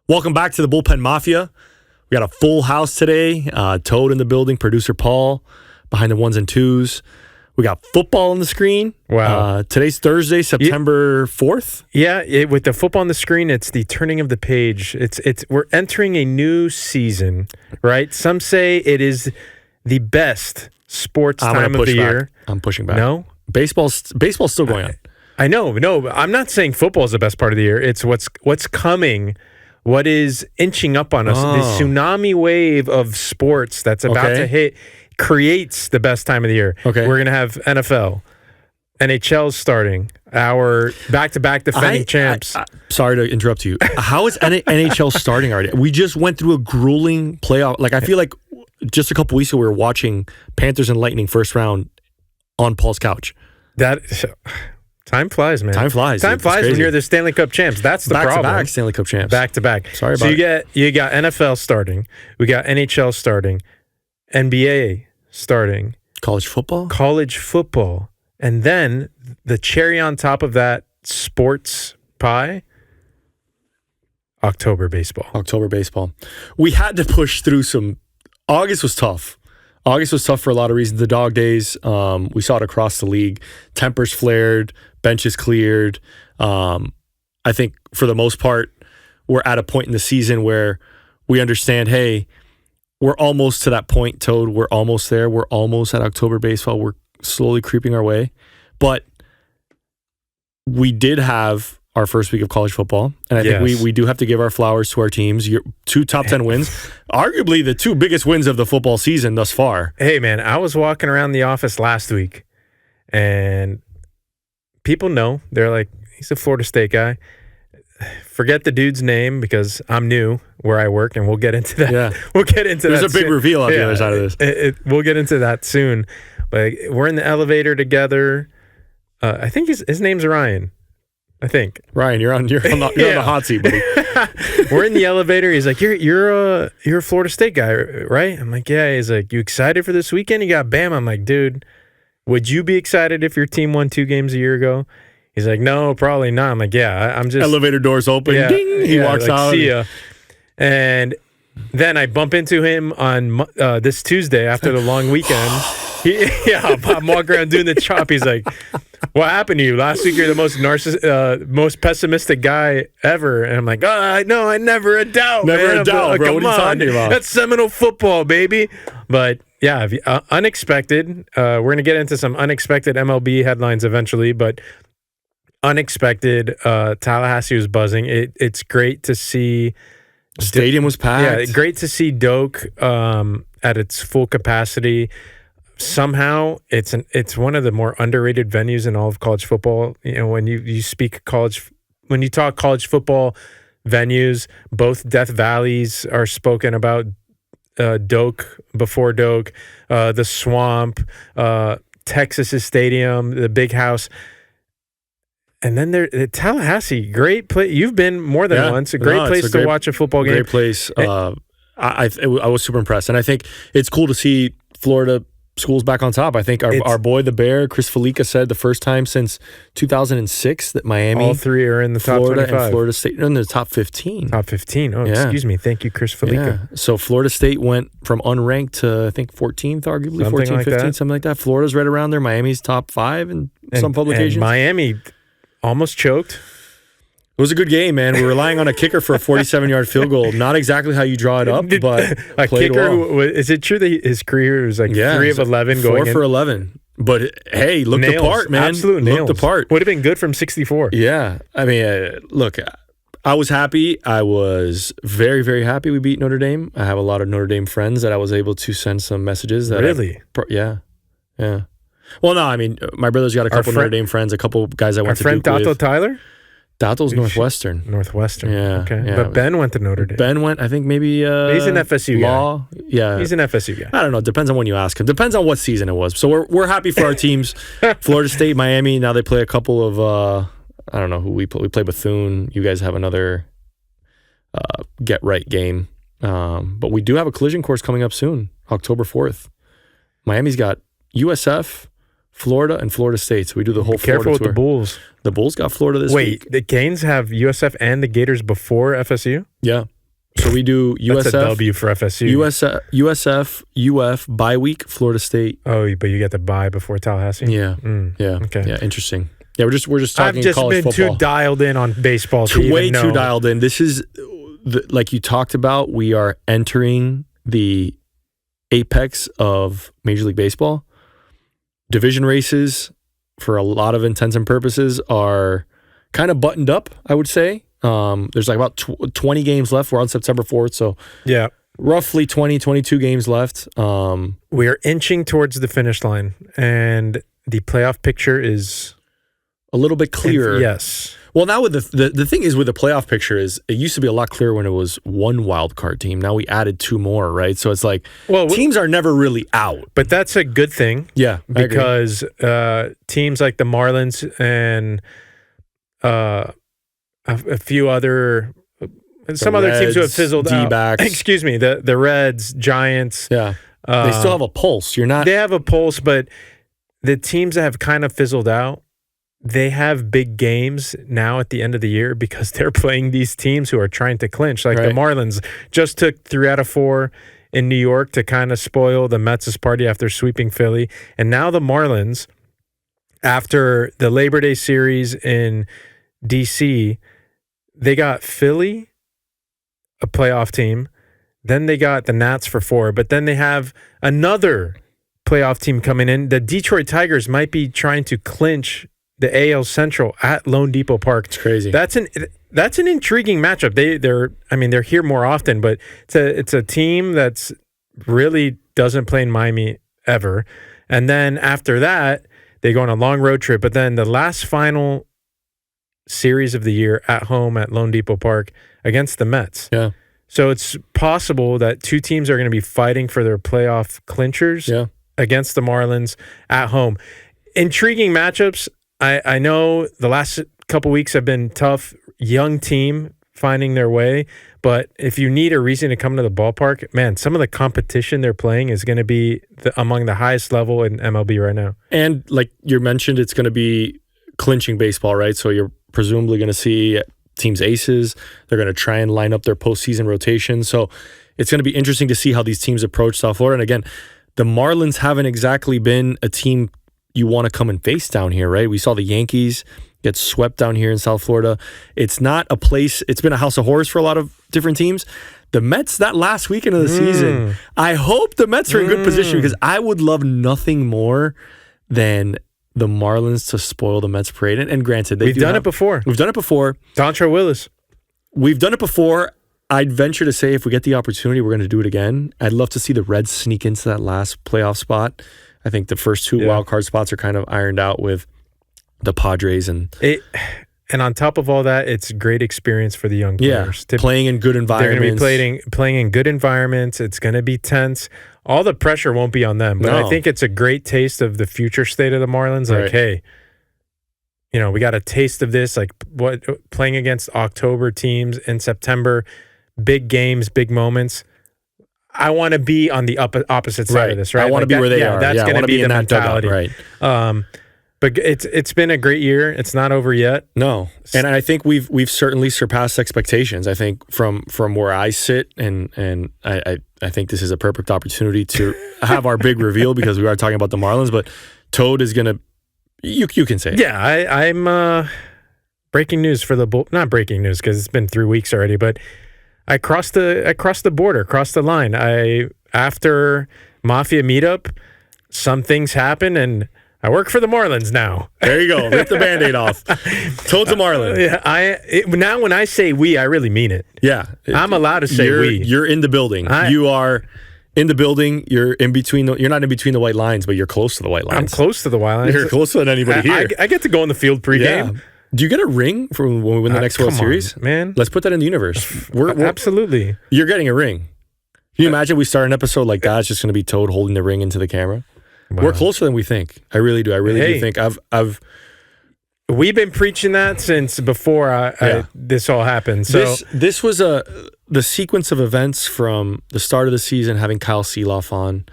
Welcome back to the Bullpen Mafia. We got a full house today. Toad in the building, producer Paul behind the ones and twos. We got football on the screen. Wow. Today's Thursday, September 4th. Yeah, with the football on the screen, it's the turning of the page. We're entering a new season, right? Some say it is the best sports time of the year. I'm pushing back. No? Baseball's still going on. I know. No, I'm not saying football is the best part of the year. It's what's coming. What is inching up on us, the tsunami wave of sports that's about to hit, creates the best time of the year. Okay. We're going to have NFL, NHL's starting, our back-to-back defending champs. Sorry to interrupt you. How is NHL starting already? We just went through a grueling playoff. Like, I feel like just a couple weeks ago, we were watching Panthers and Lightning first round on Paul's couch. Time flies, man. Time flies when you're the Stanley Cup champs. That's the problem. Back-to-back Stanley Cup champs. Back-to-back. Sorry about it. You got NFL starting. We got NHL starting. NBA starting. College football. And then the cherry on top of that sports pie, October baseball. We had to push through some. August was tough. For a lot of reasons. The dog days, we saw it across the league. Tempers flared, benches cleared. I think for the most part, we're at a point in the season where we understand, hey, we're almost to that point, Toad. We're almost there. We're almost at October baseball. We're slowly creeping our way. But we did have our first week of college football. And I think we do have to give our flowers to our teams. Your 2 top 10 wins, arguably the 2 biggest wins of the football season thus far. Hey, man, I was walking around the office last week, and people know. They're like, he's a Florida State guy. Forget the dude's name because I'm new where I work, and we'll get into that. Yeah. We'll get into that. There's a big reveal on the other side of this. We'll get into that soon. But we're in the elevator together. I think his name's Ryan. I think. Ryan, you're on the hot seat, buddy. We're in the elevator. He's like, you're a Florida State guy, right? I'm like, yeah. He's like, you excited for this weekend? You got Bam. I'm like, dude, would you be excited if your team won 2 games a year ago? He's like, no, probably not. I'm like, yeah, I'm just. Elevator doors open. Yeah, Ding. He walks out. See ya. And then I bump into him on this Tuesday after the long weekend. I'm walking around doing the chop. He's like, what happened to you? Last week you're the most pessimistic guy ever. And I'm like, no, I never a doubt. Never a doubt, bro. What are you talking about? That's Seminole football, baby. But yeah, unexpected. We're going to get into some unexpected MLB headlines eventually, but unexpected. Tallahassee was buzzing. It's great to see. Stadium was packed. Yeah, great to see Doak at its full capacity. Somehow, it's one of the more underrated venues in all of college football. You know, when you talk college football venues, both Death Valleys are spoken about. Doak, before Doak, the Swamp, Texas's stadium, the Big House. And then Tallahassee, great place. You've been more than once. A great place to watch a football game. Great place. I was super impressed. And I think it's cool to see Florida schools back on top. I think our boy, the Bear, Chris Felica, said the first time since 2006 that Miami. All 3 are in the top 25. And Florida State are in the top 15. Top 15. Oh, excuse me. Thank you, Chris Felica. Yeah. So Florida State went from unranked to, I think, 14th, arguably. Something 14, like 15, that. Something like that. Florida's right around there. Miami's top 5 in some publications. And Miami almost choked. It was a good game, man. We're relying on a kicker for a 47-yard field goal. Not exactly how you draw it up, but a played kicker. well. Is it true that his career was like 3 of 11 going 4 for 11? But hey, looked nails. the part, man. Absolute nails. Looked the part. Would have been good from 64. Yeah, I mean, look, I was happy. I was very, very happy we beat Notre Dame. I have a lot of Notre Dame friends that I was able to send some messages. Really? Yeah. Well, no, I mean, my brother's got a couple Notre Dame friends, a couple guys I went to Duke with. Our friend Dato Tyler? Dato's Northwestern. Yeah. Okay. Yeah. But Ben went to Notre Dame. Ben went, I think maybe he's an FSU law. Guy. Yeah. He's an FSU guy. I don't know. Depends on when you ask him. Depends on what season it was. So we're happy for our teams. Florida State, Miami. Now they play a couple of I don't know who we play. We play Bethune. You guys have another get right game. But we do have a collision course coming up soon, October 4th. Miami's got USF, Florida, and Florida State. So we do the whole Florida tour. Careful with the Bulls. The Bulls got Florida this week. Wait, the Canes have USF and the Gators before FSU? Yeah. So we do USF. That's a W for FSU. USF, UF, bye week, Florida State. Oh, but you get the bye before Tallahassee? Yeah. Yeah. Okay. Yeah, interesting. Yeah, we're just talking I've just college been football. too dialed in on baseball to Way even know. too dialed in. This is, like you talked about, we are entering the apex of Major League Baseball. Division races, for a lot of intents and purposes, are kind of buttoned up, I would say. There's like about 20 games left. We're on September 4th, so yeah, roughly 22 games left. We are inching towards the finish line, and the playoff picture is a little bit clearer. Yes. Well, now with the thing is with the playoff picture is it used to be a lot clearer when it was one wild card team. Now we added 2 more, right? So it's like teams are never really out. But that's a good thing. Yeah, because teams like the Marlins and a few other other teams who have fizzled D-backs. out. Excuse me, the Reds, Giants. Yeah, they still have a pulse. They have a pulse, but the teams that have kind of fizzled out, they have big games now at the end of the year because they're playing these teams who are trying to clinch. Like the Marlins just took 3 out of 4 in New York to kind of spoil the Mets' party after sweeping Philly. And now the Marlins, after the Labor Day series in D.C., they got Philly, a playoff team. Then they got the Nats for 4. But then they have another playoff team coming in. The Detroit Tigers might be trying to clinch the AL Central at Lone Depot Park. It's crazy. That's an intriguing matchup. They're here more often, but it's a team that's really doesn't play in Miami ever. And then after that, they go on a long road trip. But then the last final series of the year at home at Lone Depot Park against the Mets. Yeah. So it's possible that 2 teams are going to be fighting for their playoff clinchers against the Marlins at home. Intriguing matchups. I know the last couple weeks have been tough. Young team finding their way. But if you need a reason to come to the ballpark, man, some of the competition they're playing is going to be among the highest level in MLB right now. And like you mentioned, it's going to be clinching baseball, right? So you're presumably going to see teams' aces. They're going to try and line up their postseason rotation. So it's going to be interesting to see how these teams approach South Florida. And again, the Marlins haven't exactly been a team you want to come and face down here, right? We saw the Yankees get swept down here in South Florida. It's not a place, it's been a house of horrors for a lot of different teams. The Mets, that last weekend of the season, I hope the Mets are in good position because I would love nothing more than the Marlins to spoil the Mets parade. And granted, we've done it before. We've done it before. Dontrelle Willis. We've done it before. I'd venture to say if we get the opportunity, we're going to do it again. I'd love to see the Reds sneak into that last playoff spot. I think the first 2 wild card spots are kind of ironed out with the Padres and on top of all that, it's a great experience for the young players. Playing in good environments. They're going to be playing in good environments. It's going to be tense. All the pressure won't be on them, but I think it's a great taste of the future state of the Marlins. Like, hey, we got a taste of this. Like playing against October teams in September, big games, big moments. I want to be on the opposite side of this, right? I want to be where they are. That's going to be the mentality, right? But it's been a great year. It's not over yet. No, and I think we've certainly surpassed expectations. I think from where I sit, and I think this is a perfect opportunity to have our big reveal because we are talking about the Marlins. But Toad is gonna, you can say it. Yeah, I'm breaking news for the not breaking news because it's been 3 weeks already, but. I crossed the border, crossed the line. After Mafia meetup, some things happen, and I work for the Marlins now. There you go. Rip the Band-Aid off. Toad's a Marlin. Now when I say we, I really mean it. Yeah. I'm allowed to say we. You're in the building. You are in the building. You're in between. You're not in between the white lines, but you're close to the white lines. I'm close to the white lines. You're closer than anybody here. I get to go in the field pregame. Yeah. Do you get a ring for when we win the next World Series? Man. Let's put that in the universe. Absolutely. You're getting a ring. Can you imagine we start an episode like that? It's just going to be Toad holding the ring into the camera. Wow. We're closer than we think. I really do. I really do think we've been preaching that since before this all happened. So this was the sequence of events from the start of the season, having Kyle Seeloff on.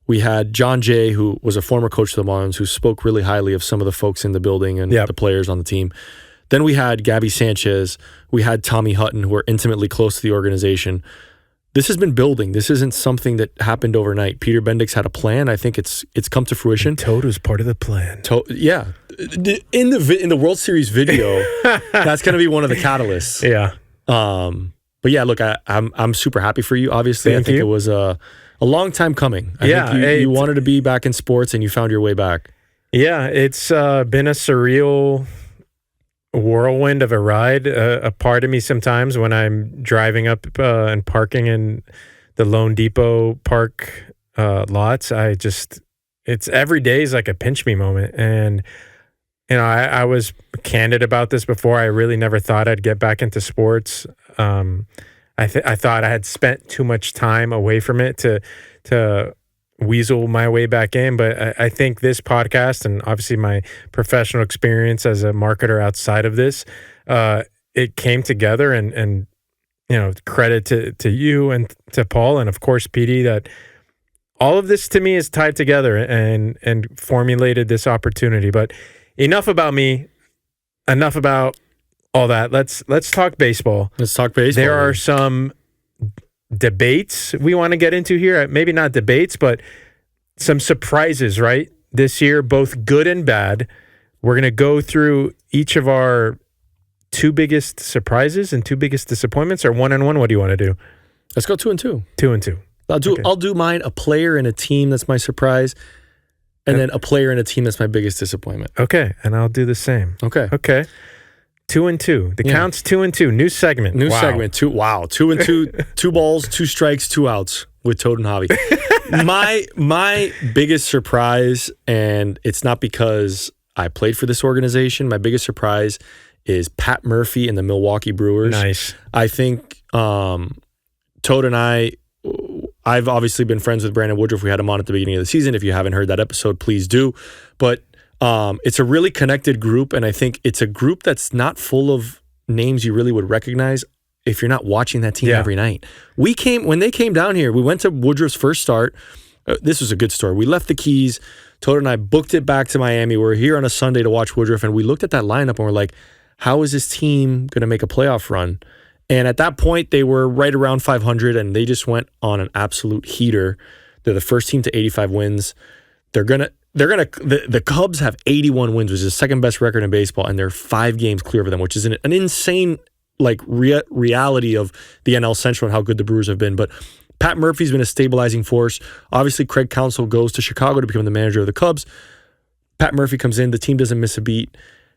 We had John Jay, who was a former coach of the Marlins, who spoke really highly of some of the folks in the building and the players on the team. Then we had Gabby Sanchez. We had Tommy Hutton, who are intimately close to the organization. This has been building. This isn't something that happened overnight. Peter Bendix had a plan. I think it's come to fruition. And Toad was part of the plan. Yeah. In the World Series video, that's going to be one of the catalysts. Yeah. But yeah, look, I'm super happy for you. Obviously, I think it was a long time coming. I think you wanted to be back in sports, and you found your way back. Yeah, it's been a surreal whirlwind of a ride. A part of me sometimes when I'm driving up and parking in the Lone Depot Park lots, it's every day is like a pinch me moment. And I was candid about this before. I really never thought I'd get back into sports. I thought I had spent too much time away from it to weasel my way back in. But I think this podcast and obviously my professional experience as a marketer outside of this, it came together and credit to you and to Paul and of course PD that all of this to me is tied together and formulated this opportunity. But enough about me, enough about all that. Let's talk baseball. Let's talk baseball. There are some debates we want to get into here. Maybe not debates, but some surprises, right? This year, both good and bad. We're going to go through each of our two biggest surprises and two biggest disappointments, or one and one. What do you want to do? Let's go 2 and 2. 2 and 2. I'll do mine. A player and a team that's my surprise, and then a player and a team that's my biggest disappointment. Okay, and I'll do the same. Okay. 2 and 2. The count's 2 and 2. New segment. Segment. 2 and 2. 2 balls, 2 strikes, 2 outs with Toad and Javi. My biggest surprise, and it's not because I played for this organization. My biggest surprise is Pat Murphy and the Milwaukee Brewers. Nice. I think Toad and I've obviously been friends with Brandon Woodruff. We had him on at the beginning of the season. If you haven't heard that episode, please do. But it's a really connected group, and I think it's a group that's not full of names you really would recognize if you're not watching that team every night. When they came down here, we went to Woodruff's first start. This was a good story. We left the Keys. Toad and I booked it back to Miami. We're here on a Sunday to watch Woodruff, and we looked at that lineup and we're like, how is this team going to make a playoff run? And at that point, they were right around 500, and they just went on an absolute heater. They're the first team to 85 wins. The Cubs have 81 wins, which is the second best record in baseball, and they're 5 games clear of them, which is an insane reality of the NL Central and how good the Brewers have been. But Pat Murphy's been a stabilizing force. Obviously, Craig Counsell goes to Chicago to become the manager of the Cubs. Pat Murphy comes in. The team doesn't miss a beat.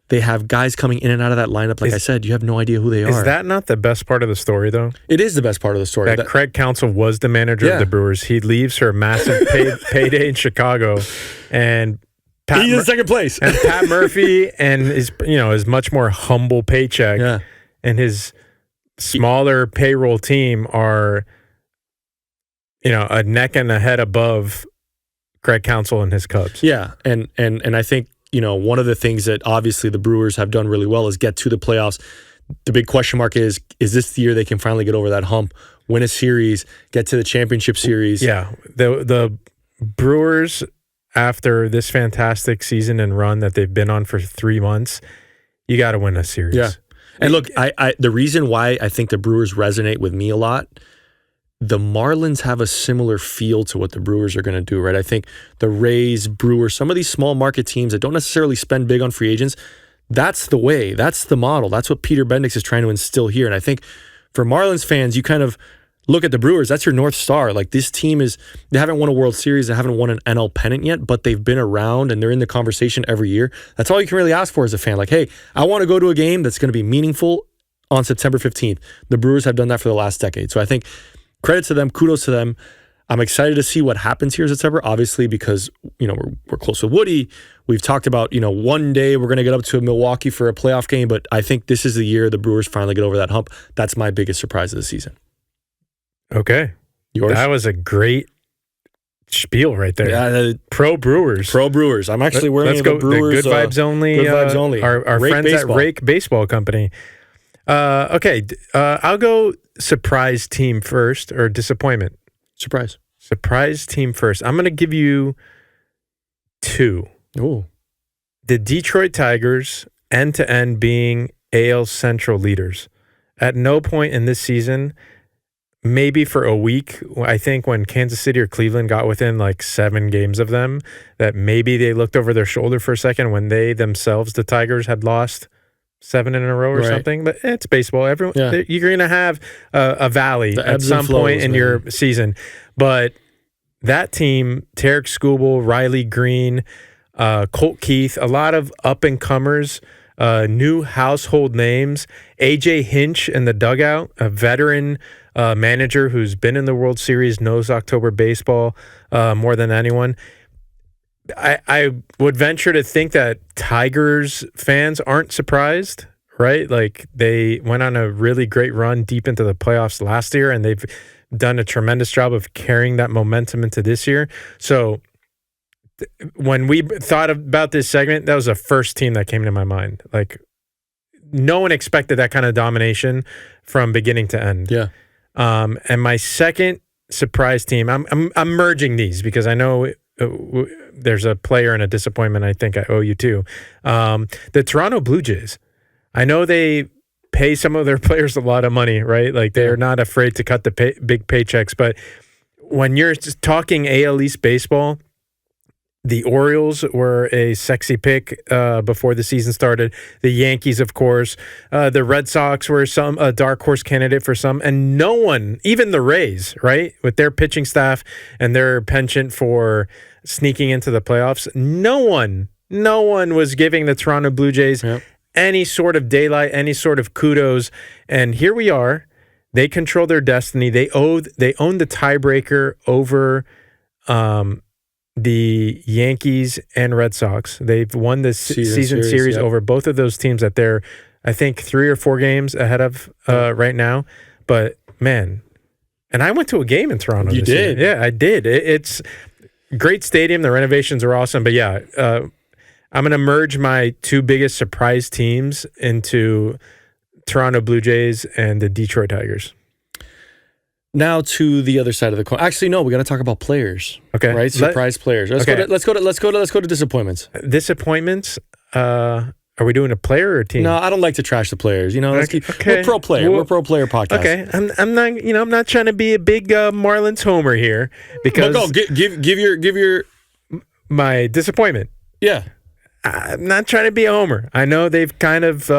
They have guys coming in and out of that lineup. Like I said, you have no idea who they are. Is that not the best part of the story, though? It is the best part of the story. That Craig Counsell was the manager of the Brewers. He leaves for a massive payday in Chicago, and he's in second place. And Pat Murphy and his much more humble paycheck and his smaller payroll team are a neck and a head above Craig Counsell and his Cubs. Yeah, and I think one of the things that obviously the Brewers have done really well is get to the playoffs. The big question mark is this the year they can finally get over that hump, win a series, get to the championship series? Yeah, the Brewers, after this fantastic season and run that they've been on for 3 months, you got to win a series. Yeah, and look, I the reason why I think the Brewers resonate with me a lot, the Marlins have a similar feel to what the Brewers are going to do, right? I think the Rays, Brewers, some of these small market teams that don't necessarily spend big on free agents, that's the way, that's the model. That's what Peter Bendix is trying to instill here. And I think for Marlins fans, you kind of look at the Brewers, that's your North Star. Like this team they haven't won a World Series, they haven't won an NL pennant yet, but they've been around and they're in the conversation every year. That's all you can really ask for as a fan. Like, hey, I want to go to a game that's going to be meaningful on September 15th. The Brewers have done that for the last decade. So I think credit to them, kudos to them. I'm excited to see what happens here in September, obviously, because we're close with Woody. We've talked about one day we're going to get up to Milwaukee for a playoff game, but I think this is the year the Brewers finally get over that hump. That's my biggest surprise of the season. Okay, yours? That was a great spiel right there. Yeah, pro Brewers. I'm actually wearing the Brewers. The Good Vibes Only. Good Vibes Only. Our friends baseball. At Rake Baseball Company. Okay, I'll go surprise team first, or disappointment. Surprise team first. I'm going to give you 2. Ooh. The Detroit Tigers, end to end, being AL Central leaders. At no point in this season, maybe for a week, I think when Kansas City or Cleveland got within like 7 games of them, that maybe they looked over their shoulder for a second when they themselves, the Tigers, had lost 7 in a row or something. But it's baseball. Everyone, you're going to have a valley at some point in your season. But that team, Tarek Skubal, Riley Green, Colt Keith, a lot of up-and-comers, new household names. AJ Hinch in the dugout, a veteran manager who's been in the World Series, knows October baseball more than anyone. I would venture to think that Tigers fans aren't surprised, right? Like, they went on a really great run deep into the playoffs last year, and they've done a tremendous job of carrying that momentum into this year. So when we thought about this segment, that was the first team that came to my mind. Like, no one expected that kind of domination from beginning to end. Yeah. And my second surprise team, I'm merging these because I know there's a player and a disappointment I think I owe you too. The Toronto Blue Jays. I know they pay some of their players a lot of money, right? Like, they're not afraid to cut the big paychecks. But when you're just talking AL East baseball, the Orioles were a sexy pick before the season started. The Yankees, of course. The Red Sox were a dark horse candidate for some. And no one, even the Rays, right, with their pitching staff and their penchant for sneaking into the playoffs, no one was giving the Toronto Blue Jays any sort of daylight, any sort of kudos. And here we are. They control their destiny. They own the tiebreaker over the Yankees and Red Sox. They've won the season series over both of those teams that they're, I think, 3 or 4 games ahead of right now. But, man, and I went to a game in Toronto. You did? Year. Yeah, I did. It's a great stadium. The renovations are awesome. But, yeah, I'm going to merge my 2 biggest surprise teams into Toronto Blue Jays and the Detroit Tigers. Now to the other side of the coin. Actually, no, we got to talk about players. Okay, right? Surprise players. Let's go to disappointments. Disappointments. Are we doing a player or a team? No, I don't like to trash the players. You know, we're pro player. We're pro player podcast. Okay, I'm not trying to be a big Marlins homer here because give your my disappointment. Yeah, I'm not trying to be a homer. I know they've kind of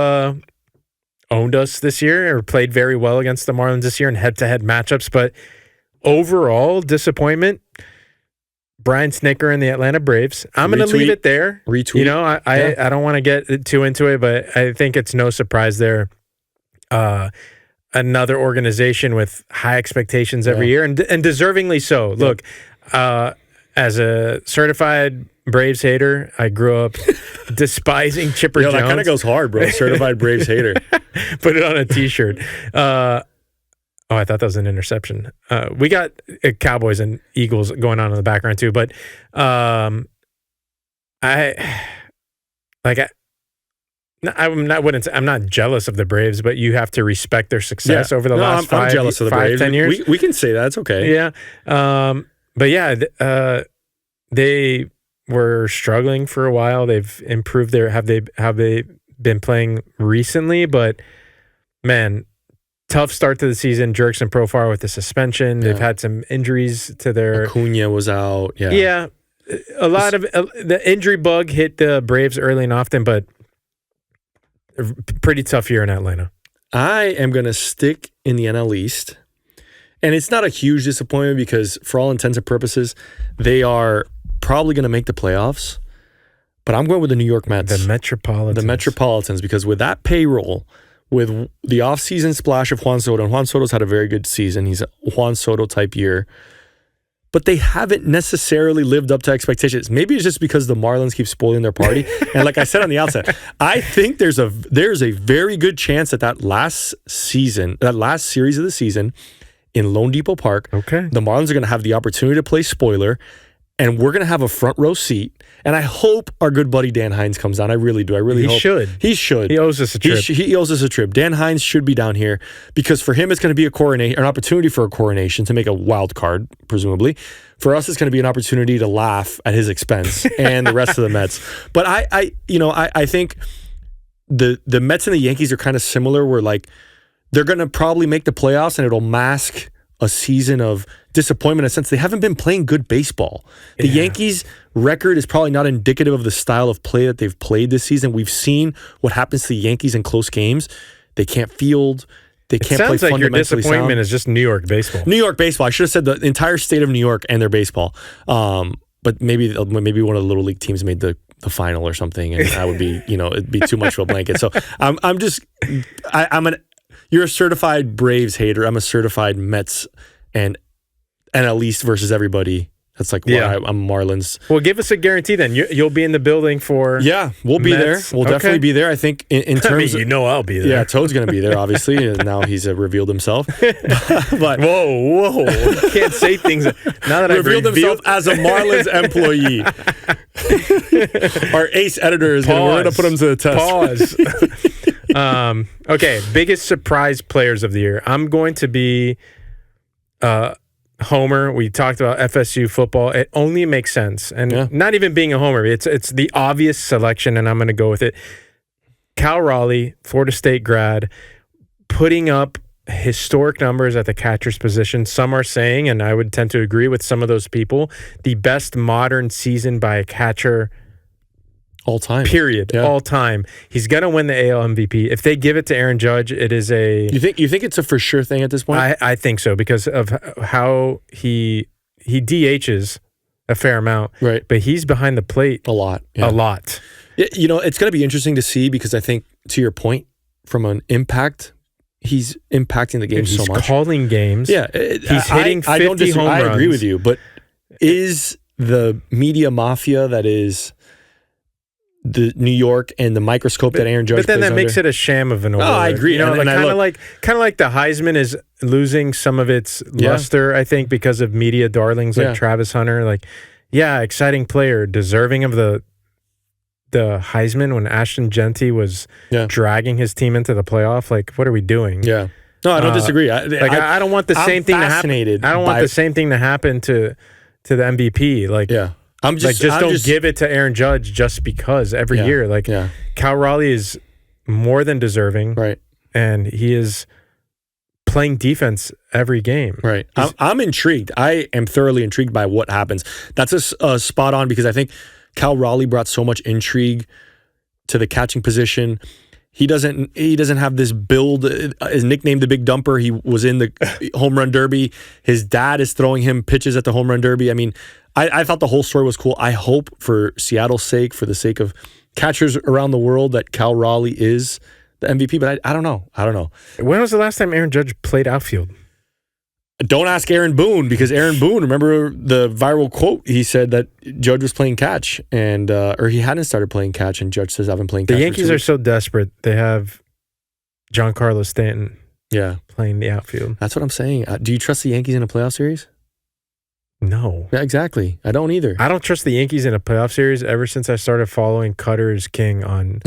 owned us this year or played very well against the Marlins this year in head-to-head matchups, but overall disappointment. Brian Snitker and the Atlanta Braves. I'm going to leave it there. Retweet. You know, I don't want to get too into it, but I think it's no surprise there. Another organization with high expectations every year, and deservingly so. Yeah. Look, as a certified Braves hater, I grew up despising Chipper Jones. That kind of goes hard, bro. Certified Braves hater. Put it on a T-shirt. I thought that was an interception. We got Cowboys and Eagles going on in the background too, but I'm not jealous of the Braves, but you have to respect their success over the last 5, jealous of the Braves. 10 years. We can say that. It's okay. Yeah. But yeah, they were struggling for a while. They've improved have they been playing recently, but man, tough start to the season. Jurickson Profar with the suspension. Yeah. They've had some injuries to their... Acuna was out. Yeah. Yeah. A lot of... the injury bug hit the Braves early and often, but pretty tough year in Atlanta. I am going to stick in the NL East. And it's not a huge disappointment because for all intents and purposes, they are probably going to make the playoffs. But I'm going with the New York Mets. The Metropolitans, because with that payroll... with the offseason splash of Juan Soto, and Juan Soto's had a very good season. He's a Juan Soto type year. But they haven't necessarily lived up to expectations. Maybe it's just because the Marlins keep spoiling their party. And like I said on the outset, I think there's a very good chance that last series of the season in Lone Depot Park, the Marlins are going to have the opportunity to play spoiler, and we're going to have a front row seat. And I hope our good buddy Dan Hines comes down. I really do. I really hope. He should. He owes us a trip. He owes us a trip. Dan Hines should be down here because for him, it's going to be an opportunity for a coronation to make a wild card, presumably. For us, it's going to be an opportunity to laugh at his expense and the rest of the Mets. But I think the Mets and the Yankees are kind of similar, where like they're going to probably make the playoffs and it'll mask a season of disappointment in a sense they haven't been playing good baseball. The Yankees record is probably not indicative of the style of play that they've played this season. We've seen what happens to the Yankees in close games. They can't field. They can't play fundamentally sound. Sounds like your disappointment is just New York baseball. New York baseball. I should have said the entire state of New York and their baseball. But maybe one of the little league teams made the final or something, and I would be, it'd be too much of a blanket. So you're a certified Braves hater. I'm a certified Mets and NL East versus everybody. That's like why I'm Marlins. Well, give us a guarantee then. You'll be in the building for we'll be Mets. there. We'll definitely be there. I think in terms of... I'll be there. Yeah, Toad's going to be there, obviously. And now he's revealed himself. But Whoa. You can't say things. Now that I've revealed himself as a Marlins employee. Our ace editor is we're going to put him to the test. Pause. Okay, biggest surprise players of the year. I'm going to be... Homer. We talked about FSU football. It only makes sense. And not even being a homer, it's the obvious selection, and I'm going to go with it. Cal Raleigh, Florida State grad, putting up historic numbers at the catcher's position. Some are saying, and I would tend to agree with some of those people, the best modern season by a catcher all time. Period. Yeah. All time. He's gonna win the AL MVP. If they give it to Aaron Judge, it is a. You think it's a for sure thing at this point? I think so, because of how he DHs a fair amount, right? But he's behind the plate a lot. A lot. It's gonna be interesting to see, because I think, to your point, from an impact, he's impacting the game so much. He's calling games. Yeah, he's hitting 50 home runs. I agree with you, but is the media mafia that is the New York and the microscope that Aaron Judge plays under. But then that makes it a sham of an award. Oh, I agree. Kind of like the Heisman is losing some of its luster, I think, because of media darlings like Travis Hunter. Like, exciting player, deserving of the Heisman when Ashton Genty was dragging his team into the playoff. Like, what are we doing? Yeah. No, I don't disagree. I don't want the same thing to happen. I don't want the same thing to happen to the MVP. Like, don't give it to Aaron Judge just because every year. Like, Cal Raleigh is more than deserving, right? And he is playing defense every game, right? I'm intrigued. I am thoroughly intrigued by what happens. That's a spot on, because I think Cal Raleigh brought so much intrigue to the catching position. He doesn't have this build. His nickname, the Big Dumper. He was in the home run derby. His dad is throwing him pitches at the home run derby. I mean, I thought the whole story was cool. I hope, for Seattle's sake, for the sake of catchers around the world, that Cal Raleigh is the MVP. But I don't know. When was the last time Aaron Judge played outfield? Don't ask Aaron Boone, because Aaron Boone, remember the viral quote? He said that Judge was playing catch, and or he hadn't started playing catch, and Judge says, I've been playing catch. The Yankees are so desperate. They have Giancarlo Stanton playing the outfield. That's what I'm saying. Do you trust the Yankees in a playoff series? No. Yeah, exactly. I don't either. I don't trust the Yankees in a playoff series ever since I started following Cutter's King on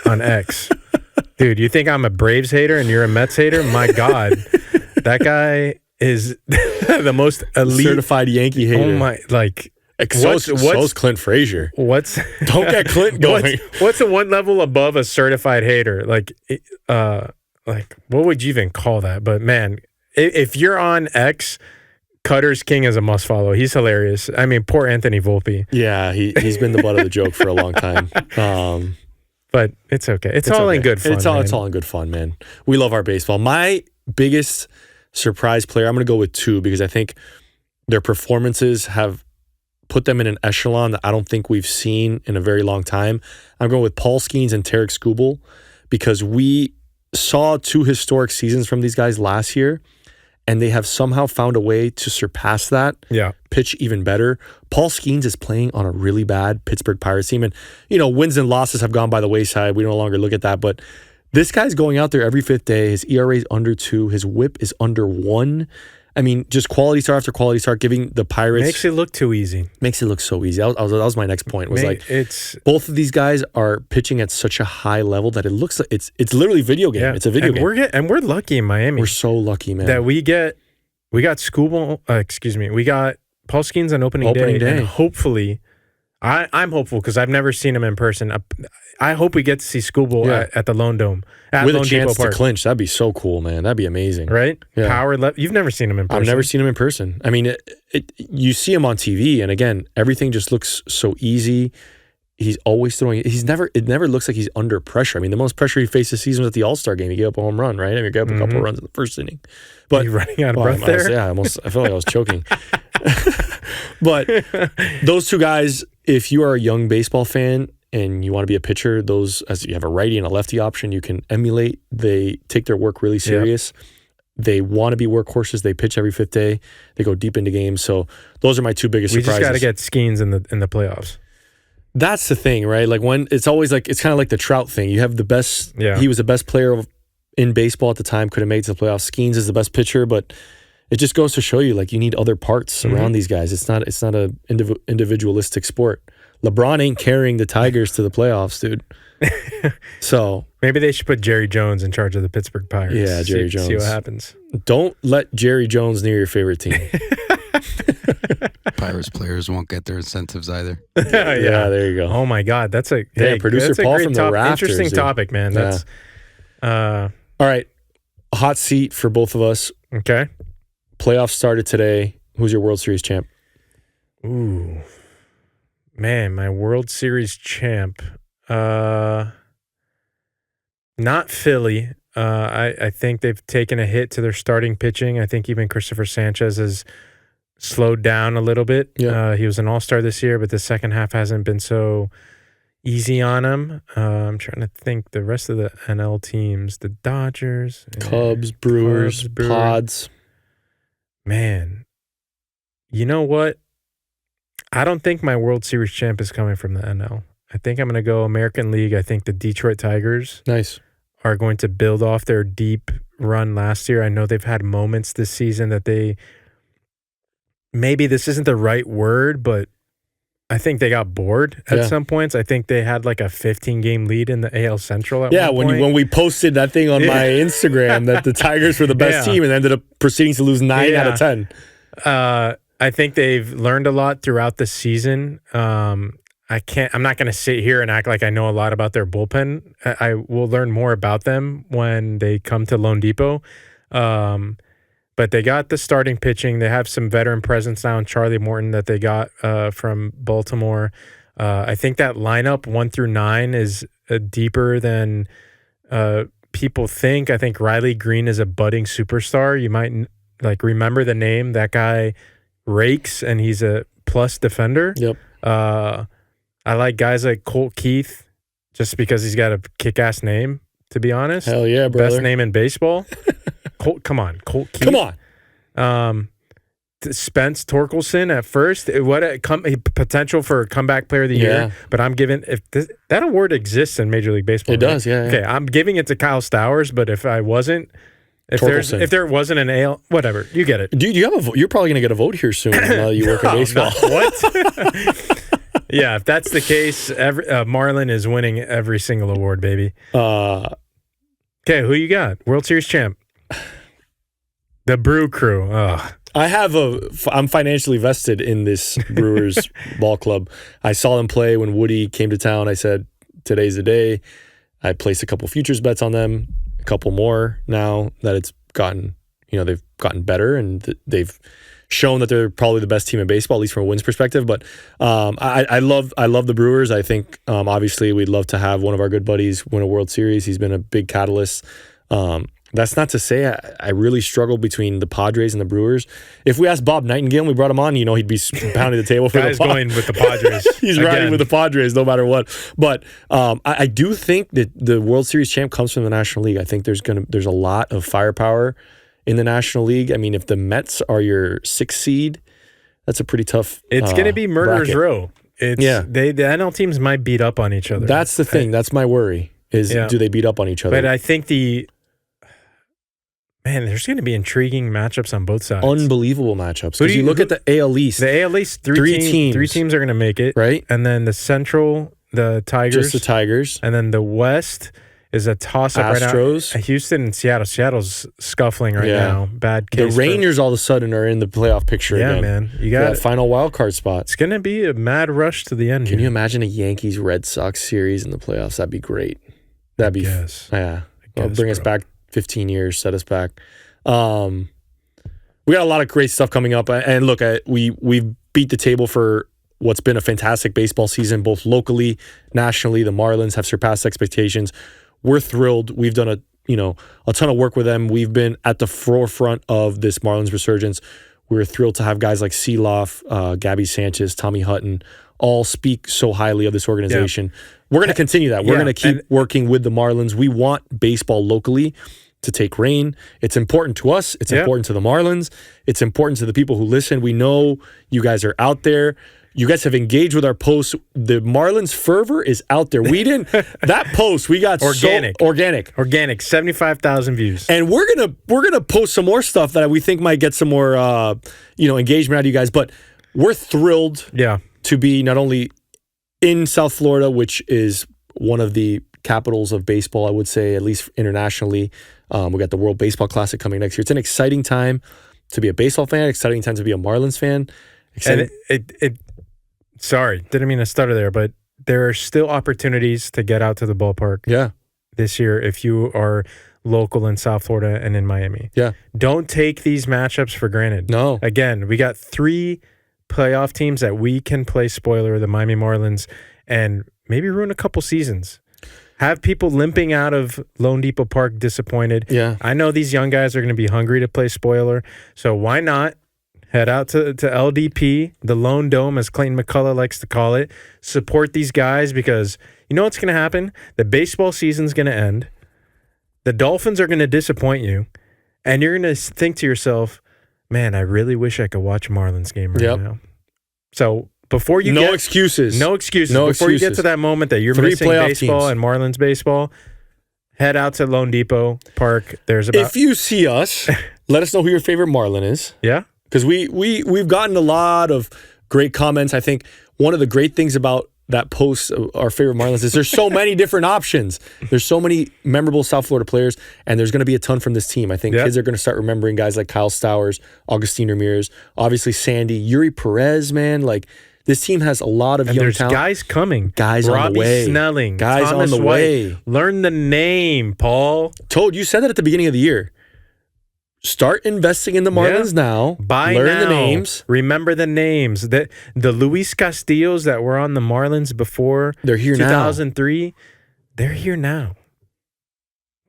X. Dude, you think I'm a Braves hater and you're a Mets hater? My God. That guy is the most elite. Certified Yankee hater. Oh my, like. So's Clint Frazier. Don't get Clint going. What's the one level above a certified hater? Like what would you even call that? But man, if you're on X, Cutter's King is a must follow. He's hilarious. I mean, poor Anthony Volpe. Yeah, he's been the butt of the joke for a long time. But it's okay. It's all in good fun. It's all in good fun, man. We love our baseball. My biggest surprise player, I'm going to go with two, because I think their performances have put them in an echelon that I don't think we've seen in a very long time. I'm going with Paul Skeens and Tarek Skubal, because we saw two historic seasons from these guys last year, and they have somehow found a way to surpass that, pitch even better. Paul Skeens is playing on a really bad Pittsburgh Pirates team, and wins and losses have gone by the wayside. We no longer look at that, but this guy's going out there every fifth day. His ERA is under 2. His WHIP is under 1. I mean, just quality start after quality start, giving the Pirates... Makes it look too easy. Makes it look so easy. That was my next point. Both of these guys are pitching at such a high level that it looks like it's literally video game. Yeah. It's a video game. We're lucky in Miami. We're so lucky, man. That we got Skubal, we got Paul Skeens on opening day. And hopefully, I'm hopeful because I've never seen him in person. I hope we get to see Skubal at the Lone Dome. With Lone a chance Depot to Park. clinch. That'd be so cool, man. That'd be amazing. Right? Yeah. Power left. You've never seen him in person. I've never seen him in person. I mean, you see him on TV, and again, everything just looks so easy. He's always throwing. It never looks like he's under pressure. I mean, the most pressure he faced this season was at the All-Star game. He gave up a home run, right? I mean, he gave up a couple of runs in the first inning. But are you running out of breath there? I felt like I was choking. But those two guys, if you are a young baseball fan and you want to be a pitcher, as you have a righty and a lefty option, you can emulate. They take their work really serious. Yep. They want to be workhorses. They pitch every fifth day. They go deep into games. So those are my two biggest surprises. We just got to get Skeens in the playoffs. That's the thing, right? Like when it's always like, it's kind of like the Trout thing. You have the best, he was the best player in baseball at the time, could have made it to the playoffs. Skeens is the best pitcher, but it just goes to show you, like, you need other parts around these guys. It's not a individualistic sport. LeBron ain't carrying the Tigers to the playoffs, dude. So maybe they should put Jerry Jones in charge of the Pittsburgh Pirates. Yeah, Jerry Jones. See what happens. Don't let Jerry Jones near your favorite team. Pirates players won't get their incentives either. Yeah, there you go. Oh my God, that's a producer that's Paul a from the Rafters. Interesting topic, man. That's all right. A hot seat for both of us. Okay. Playoffs started today. Who's your World Series champ? Ooh, man, my World Series champ. Not Philly. I think they've taken a hit to their starting pitching. I think even Christopher Sanchez has slowed down a little bit. Yeah. He was an all-star this year, but the second half hasn't been so easy on him. I'm trying to think the rest of the NL teams, the Dodgers, Cubs, Brewers, Pods. Man, you know what? I don't think my World Series champ is coming from the NL. I think I'm going to go American League. I think the Detroit Tigers are going to build off their deep run last year. I know they've had moments this season that maybe this isn't the right word, but I think they got bored at some points. I think they had like a 15-game lead in the AL Central at one point. When we posted that thing on my Instagram that the Tigers were the best team and ended up proceeding to lose 9 out of 10. I think they've learned a lot throughout the season. I'm not going to sit here and act like I know a lot about their bullpen. I will learn more about them when they come to Lone Depot. But they got the starting pitching. They have some veteran presence now in Charlie Morton that they got from Baltimore. I think that lineup 1 through 9 is deeper than people think. I think Riley Green is a budding superstar. You might remember the name. That guy rakes, and he's a plus defender. Yep. I like guys like Colt Keith just because he's got a kick-ass name, to be honest. Hell yeah, brother. Best name in baseball. Colt Keith. Come on. Spence Torkelson at first. What a potential for a comeback player of the year. But I'm giving that award exists in Major League Baseball. It does, yeah. Okay, I'm giving it to Kyle Stowers, but if I wasn't, if there wasn't an AL, whatever, you get it. Dude, you're probably gonna get a vote here soon. Now that you work in baseball. What? Yeah, if that's the case, Marlin is winning every single award, baby. Okay, who you got? World Series champ. The Brew Crew. Ugh. I'm financially vested in this Brewers ball club. I saw them play when Woody came to town. I said, today's the day. I placed a couple futures bets on them, a couple more now that it's gotten, they've gotten better and they've shown that they're probably the best team in baseball, at least from a wins perspective. But I love the Brewers. I think obviously we'd love to have one of our good buddies win a World Series. He's been a big catalyst. That's not to say I really struggle between the Padres and the Brewers. If we asked Bob Nightingale and we brought him on, he'd be pounding the table for the Padres. Going with the Padres. He's riding with the Padres no matter what. But I do think that the World Series champ comes from the National League. I think there's a lot of firepower in the National League. I mean, if the Mets are your 6th seed, that's a pretty tough It's going to be murderer's bracket. row. The NL teams might beat up on each other. That's the thing. That's my worry do they beat up on each other? But I think there's going to be intriguing matchups on both sides. Unbelievable matchups. Because you look at the AL East. The AL East, three teams are going to make it. Right. And then the Central, the Tigers. Just the Tigers. And then the West, is a toss-up right Astros. now. Houston and Seattle. Seattle's scuffling right now. Bad The case. Rangers all of a sudden are in the playoff picture Yeah, again. man. You got that final wild card spot. It's going to be a mad rush to the end. Can you imagine a Yankees-Red Sox series in the playoffs? That'd be great. That'd be yeah. Well, bring us back 15 years, set us back. We got a lot of great stuff coming up. And look, we've beat the table for what's been a fantastic baseball season, both locally, nationally. The Marlins have surpassed expectations. We're thrilled. We've done a ton of work with them. We've been at the forefront of this Marlins resurgence. We're thrilled to have guys like Seeloff, Gabby Sanchez, Tommy Hutton, all speak so highly of this organization. Yeah. We're going to continue that. We're going to keep working with the Marlins. We want baseball locally to take reign. It's important to us. It's important to the Marlins. It's important to the people who listen. We know you guys are out there. You guys have engaged with our posts. The Marlins fervor is out there. We didn't that post. We got organic, 75,000 views, and we're gonna post some more stuff that we think might get some more engagement out of you guys. But we're thrilled, to be not only in South Florida, which is one of the capitals of baseball, I would say, at least internationally. We got the World Baseball Classic coming next year. It's an exciting time to be a baseball fan. Exciting time to be a Marlins fan. And sorry, didn't mean to stutter there, but there are still opportunities to get out to the ballpark this year if you are local in South Florida and in Miami. Yeah. Don't take these matchups for granted. No. Again, we got 3 playoff teams that we can play spoiler, the Miami Marlins, and maybe ruin a couple seasons. Have people limping out of Lone Depot Park disappointed. Yeah. I know these young guys are going to be hungry to play spoiler, so why not head out to LDP, the Lone Dome, as Clayton McCullough likes to call it. Support these guys because you know what's going to happen? The baseball season's going to end. The Dolphins are going to disappoint you. And you're going to think to yourself, man, I really wish I could watch a Marlins game right now. So before you No excuses. Before you get to that moment that you're 3 missing baseball teams. and Marlins baseball, head out to Lone Depot Park. There's about... If you see us, let us know who your favorite Marlin is. Yeah? Because we've gotten a lot of great comments. I think one of the great things about that post, our favorite Marlins, is there's so many different options. There's so many memorable South Florida players, and there's going to be a ton from this team. I think kids are going to start remembering guys like Kyle Stowers, Augustine Ramirez, obviously Sandy, Yuri Perez, man. Like, this team has a lot of young talent. There's guys coming. Guys Robbie on the way. Snelling. Guys Thomas on the White. way. Learn the name, Paul. Toad, you said that at the beginning of the year. Start investing in the Marlins now. Learn the names. Remember the names. The Luis Castillos that were on the Marlins before they're here 2003, now. They're here now.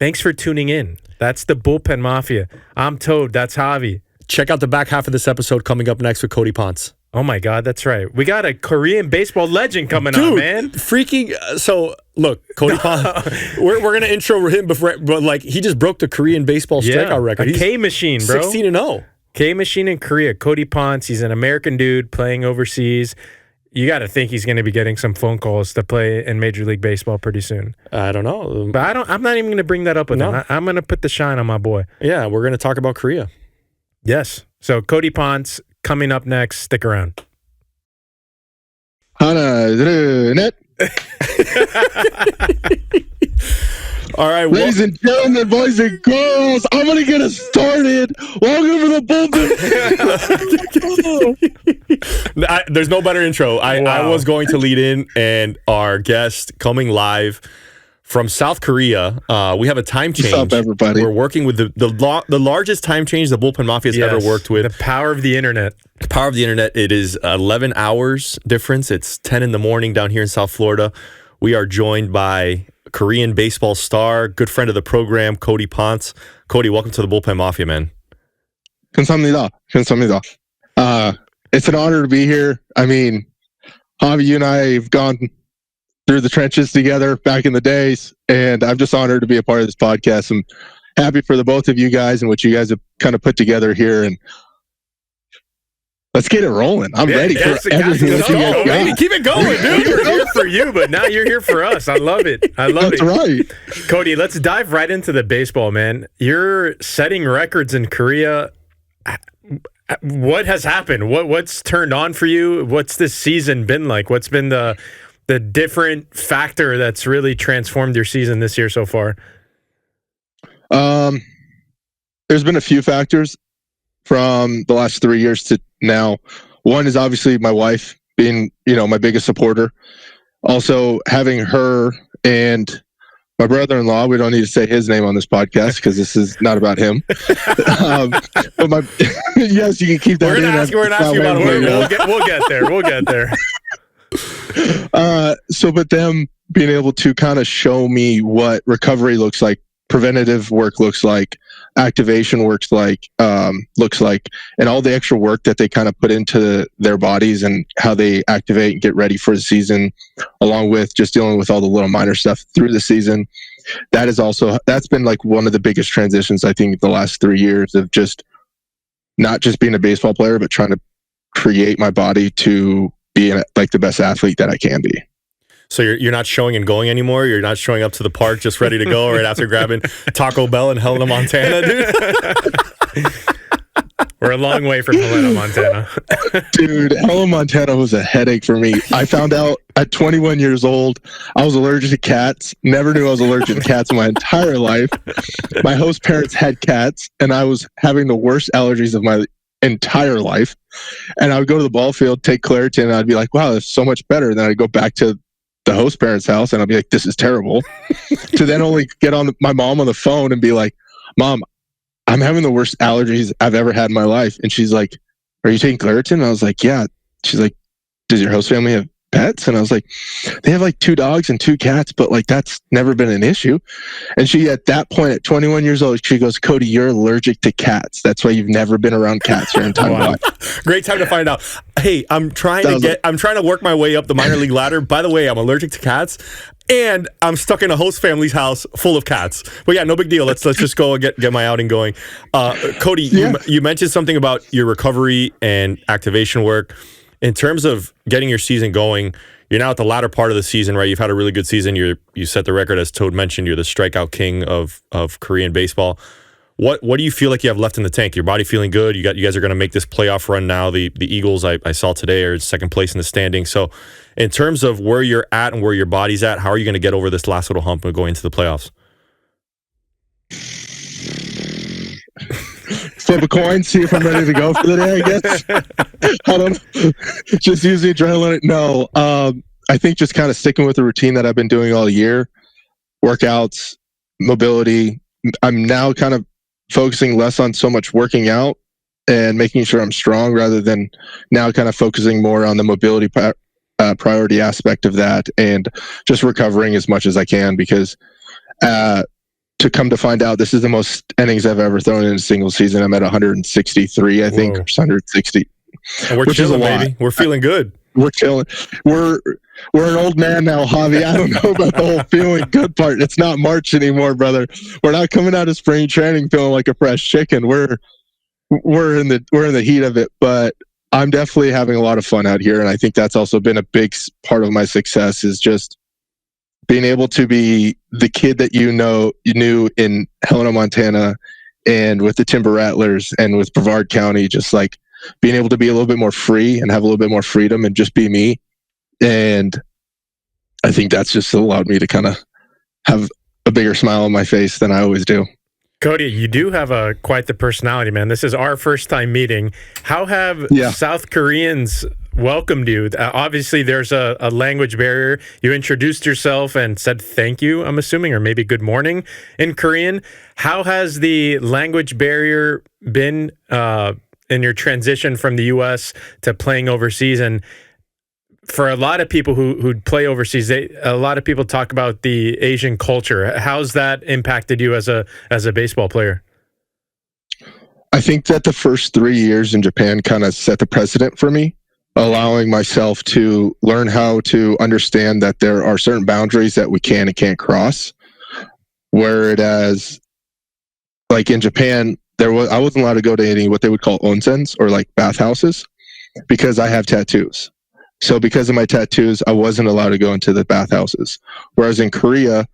Thanks for tuning in. That's the Bullpen Mafia. I'm Toad. That's Javi. Check out the back half of this episode coming up next with Cody Ponce. Oh, my God. That's right. We got a Korean baseball legend coming on, man. Freaking. So, look, Cody Ponce, we're going to intro him before, but like, he just broke the Korean baseball strikeout record. A K-Machine, bro. 16-0. K-Machine in Korea. Cody Ponce. He's an American dude playing overseas. You got to think he's going to be getting some phone calls to play in Major League Baseball pretty soon. I don't know. But I'm not even going to bring that up with him. I'm going to put the shine on my boy. Yeah, we're going to talk about Korea. Yes. So, Cody Ponce coming up next. Stick around. All right, ladies and gentlemen, boys and girls, I'm gonna get us started. Welcome to the Bullpen. There's no better intro. I was going to lead in, and our guest coming live from South Korea. We have a time change. What's up, everybody? We're working with the largest time change the Bullpen Mafia has ever worked with. The power of the internet. The power of the internet. It is 11 hours difference. It's 10 in the morning down here in South Florida. We are joined by Korean baseball star, good friend of the program, Cody Ponce. Cody, welcome to the Bullpen Mafia, man. 감사합니다. It's an honor to be here. I mean, Javi, you and I have gone through the trenches together back in the days, and I'm just honored to be a part of this podcast. I'm happy for the both of you guys and what you guys have kind of put together here, and let's get it rolling. I'm ready for everything that you guys got. Keep it going, dude. We were here for you, but now you're here for us. I love it. That's right. Cody, let's dive right into the baseball, man. You're setting records in Korea. What has happened? What's turned on for you? What's this season been like? What's been the the different factor that's really transformed your season this year so far? There's been a few factors from the last 3 years to now. One is obviously my wife being, my biggest supporter. Also having her and my brother-in-law, we don't need to say his name on this podcast because this is not about him. But yes, you can keep that. We're gonna ask you about it. We'll get there. We'll get there. But them being able to kind of show me what recovery looks like, preventative work looks like, activation looks like, and all the extra work that they kind of put into their bodies and how they activate and get ready for the season, along with just dealing with all the little minor stuff through the season. That's been like one of the biggest transitions, I think, the last 3 years of just not just being a baseball player, but trying to create my body to be like the best athlete that I can be. So you're not showing and going anymore? You're not showing up to the park just ready to go right after grabbing Taco Bell in Helena, Montana, dude? We're a long way from Helena, Montana. Dude, Helena, Montana was a headache for me. I found out at 21 years old, I was allergic to cats. Never knew I was allergic to cats in my entire life. My host parents had cats, and I was having the worst allergies of my entire life. And I would go to the ball field, take Claritin, and I'd be like, wow, that's so much better. And then I'd go back to the host parents' house and I'll be like, this is terrible. To then only get on my mom on the phone and be like, Mom, I'm having the worst allergies I've ever had in my life. And she's like, are you taking Claritin? And I was like, yeah. She's like, does your host family have pets? And I was like, they have like 2 dogs and 2 cats, but like that's never been an issue. And she, at that point, at 21 years old, she goes, Cody, you're allergic to cats. That's why you've never been around cats your entire life. Great time to find out. Hey, I'm trying to work my way up the minor league ladder. By the way, I'm allergic to cats, and I'm stuck in a host family's house full of cats. But yeah, no big deal. Let's just go and get my outing going. Cody, you mentioned something about your recovery and activation work. In terms of getting your season going, you're now at the latter part of the season, right? You've had a really good season. You set the record, as Toad mentioned. You're the strikeout king of Korean baseball. What do you feel like you have left in the tank? Your body feeling good? You guys are going to make this playoff run now. The Eagles I saw today are second place in the standings. So, in terms of where you're at and where your body's at, how are you going to get over this last little hump of going into the playoffs? Flip a coin, see if I'm ready to go for the day, I guess. I don't know. Just use the adrenaline. No, I think just kind of sticking with the routine that I've been doing all year. Workouts, mobility. I'm now kind of focusing less on so much working out and making sure I'm strong, rather than now kind of focusing more on the mobility priority aspect of that, and just recovering as much as I can, because to come to find out, this is the most innings I've ever thrown in a single season. I'm at 163, I think, or 160. And we're chilling, baby. We're feeling good. We're chilling. We're an old man now, Javi. I don't know about the whole feeling good part. It's not March anymore, brother. We're not coming out of spring training feeling like a fresh chicken. We're in the heat of it, but I'm definitely having a lot of fun out here, and I think that's also been a big part of my success, is just being able to be the kid that you knew in Helena, Montana, and with the Timber Rattlers and with Brevard County, just like being able to be a little bit more free and have a little bit more freedom and just be me. And I think that's just allowed me to kind of have a bigger smile on my face than I always do. Cody, you do have quite the personality, man. This is our first time meeting. How have South Koreans welcomed you? Obviously, there's a language barrier. You introduced yourself and said thank you, I'm assuming, or maybe good morning in Korean. How has the language barrier been in your transition from the U.S. to playing overseas? And for a lot of people who play overseas, a lot of people talk about the Asian culture. How's that impacted you as a baseball player? I think that the first 3 years in Japan kind of set the precedent for me, allowing myself to learn how to understand that there are certain boundaries that we can and can't cross. Whereas, like in Japan, I wasn't allowed to go to any what they would call onsens, or like bathhouses, because I have tattoos. So because of my tattoos, I wasn't allowed to go into the bathhouses. Whereas in Korea,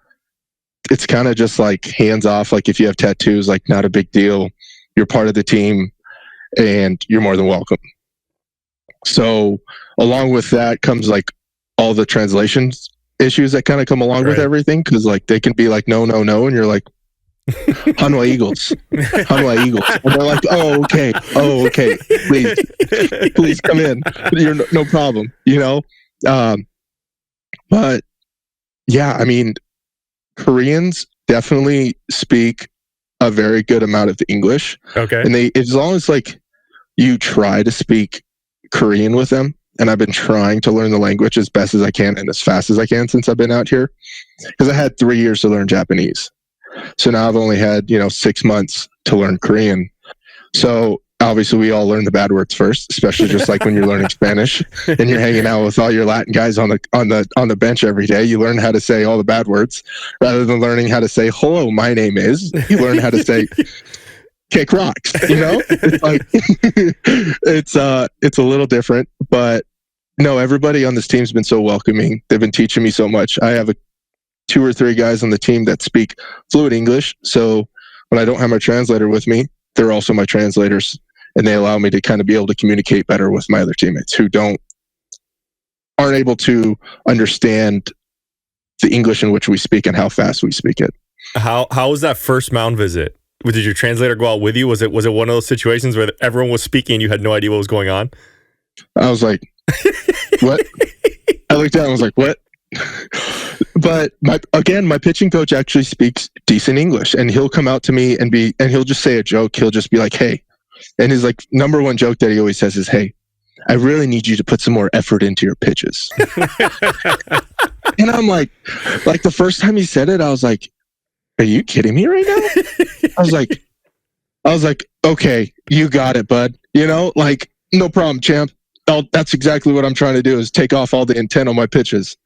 it's kind of just like hands off. Like if you have tattoos, like not a big deal. You're part of the team and you're more than welcome. So along with that comes like all the translations issues that kind of come along with Right. everything, because like they can be like no, and you're like Hanwha Eagles, Hanwha Eagles, and they're like, oh okay, please come in, you're no problem, you know. But yeah, I mean, Koreans definitely speak a very good amount of the English, Okay. and they, as long as like you try to speak Korean with them, and I've been trying to learn the language as best as I can and as fast as I can since I've been out here, because I had 3 years to learn Japanese. So now I've only had, 6 months to learn Korean. So obviously we all learn the bad words first, especially just like when you're learning Spanish and you're hanging out with all your Latin guys on the bench every day. You learn how to say all the bad words rather than learning how to say, hello, my name is. You learn how to say kick rocks, It's like it's a little different, but no, everybody on this team's been so welcoming. They've been teaching me so much. I have 2 or 3 guys on the team that speak fluent English, so when I don't have my translator with me, they're also my translators, and they allow me to kind of be able to communicate better with my other teammates who aren't able to understand the English in which we speak and how fast we speak it. How was that first mound visit? Did your translator go out with you? Was it one of those situations where everyone was speaking and you had no idea what was going on? I was like, what? I looked down and was like, what? But my pitching coach actually speaks decent English, and he'll come out to me and he'll just say a joke. He'll just be like, hey, and his like number one joke that he always says is, hey, I really need you to put some more effort into your pitches. And I'm like the first time he said it, I was like, are you kidding me right now? I was like, okay, you got it, bud. Like, no problem, champ. That's exactly what I'm trying to do, is take off all the intent on my pitches.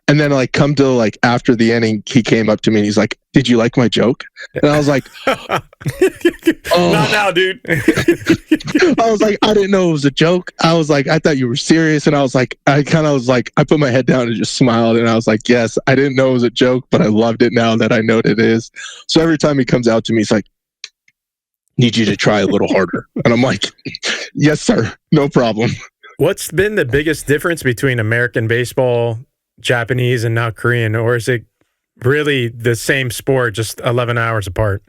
And then like come to like after the inning, he came up to me and he's like, did you like my joke? And I was like, oh. Not now, dude. I was like, I didn't know it was a joke. I was like, I thought you were serious. And I put my head down and just smiled. And I was like, yes, I didn't know it was a joke, but I loved it now that I know that it is. So every time he comes out to me, he's like, need you to try a little harder. And I'm like, yes, sir. No problem. What's been the biggest difference between American baseball, Japanese, and now Korean? Or is it really the same sport, just 11 hours apart?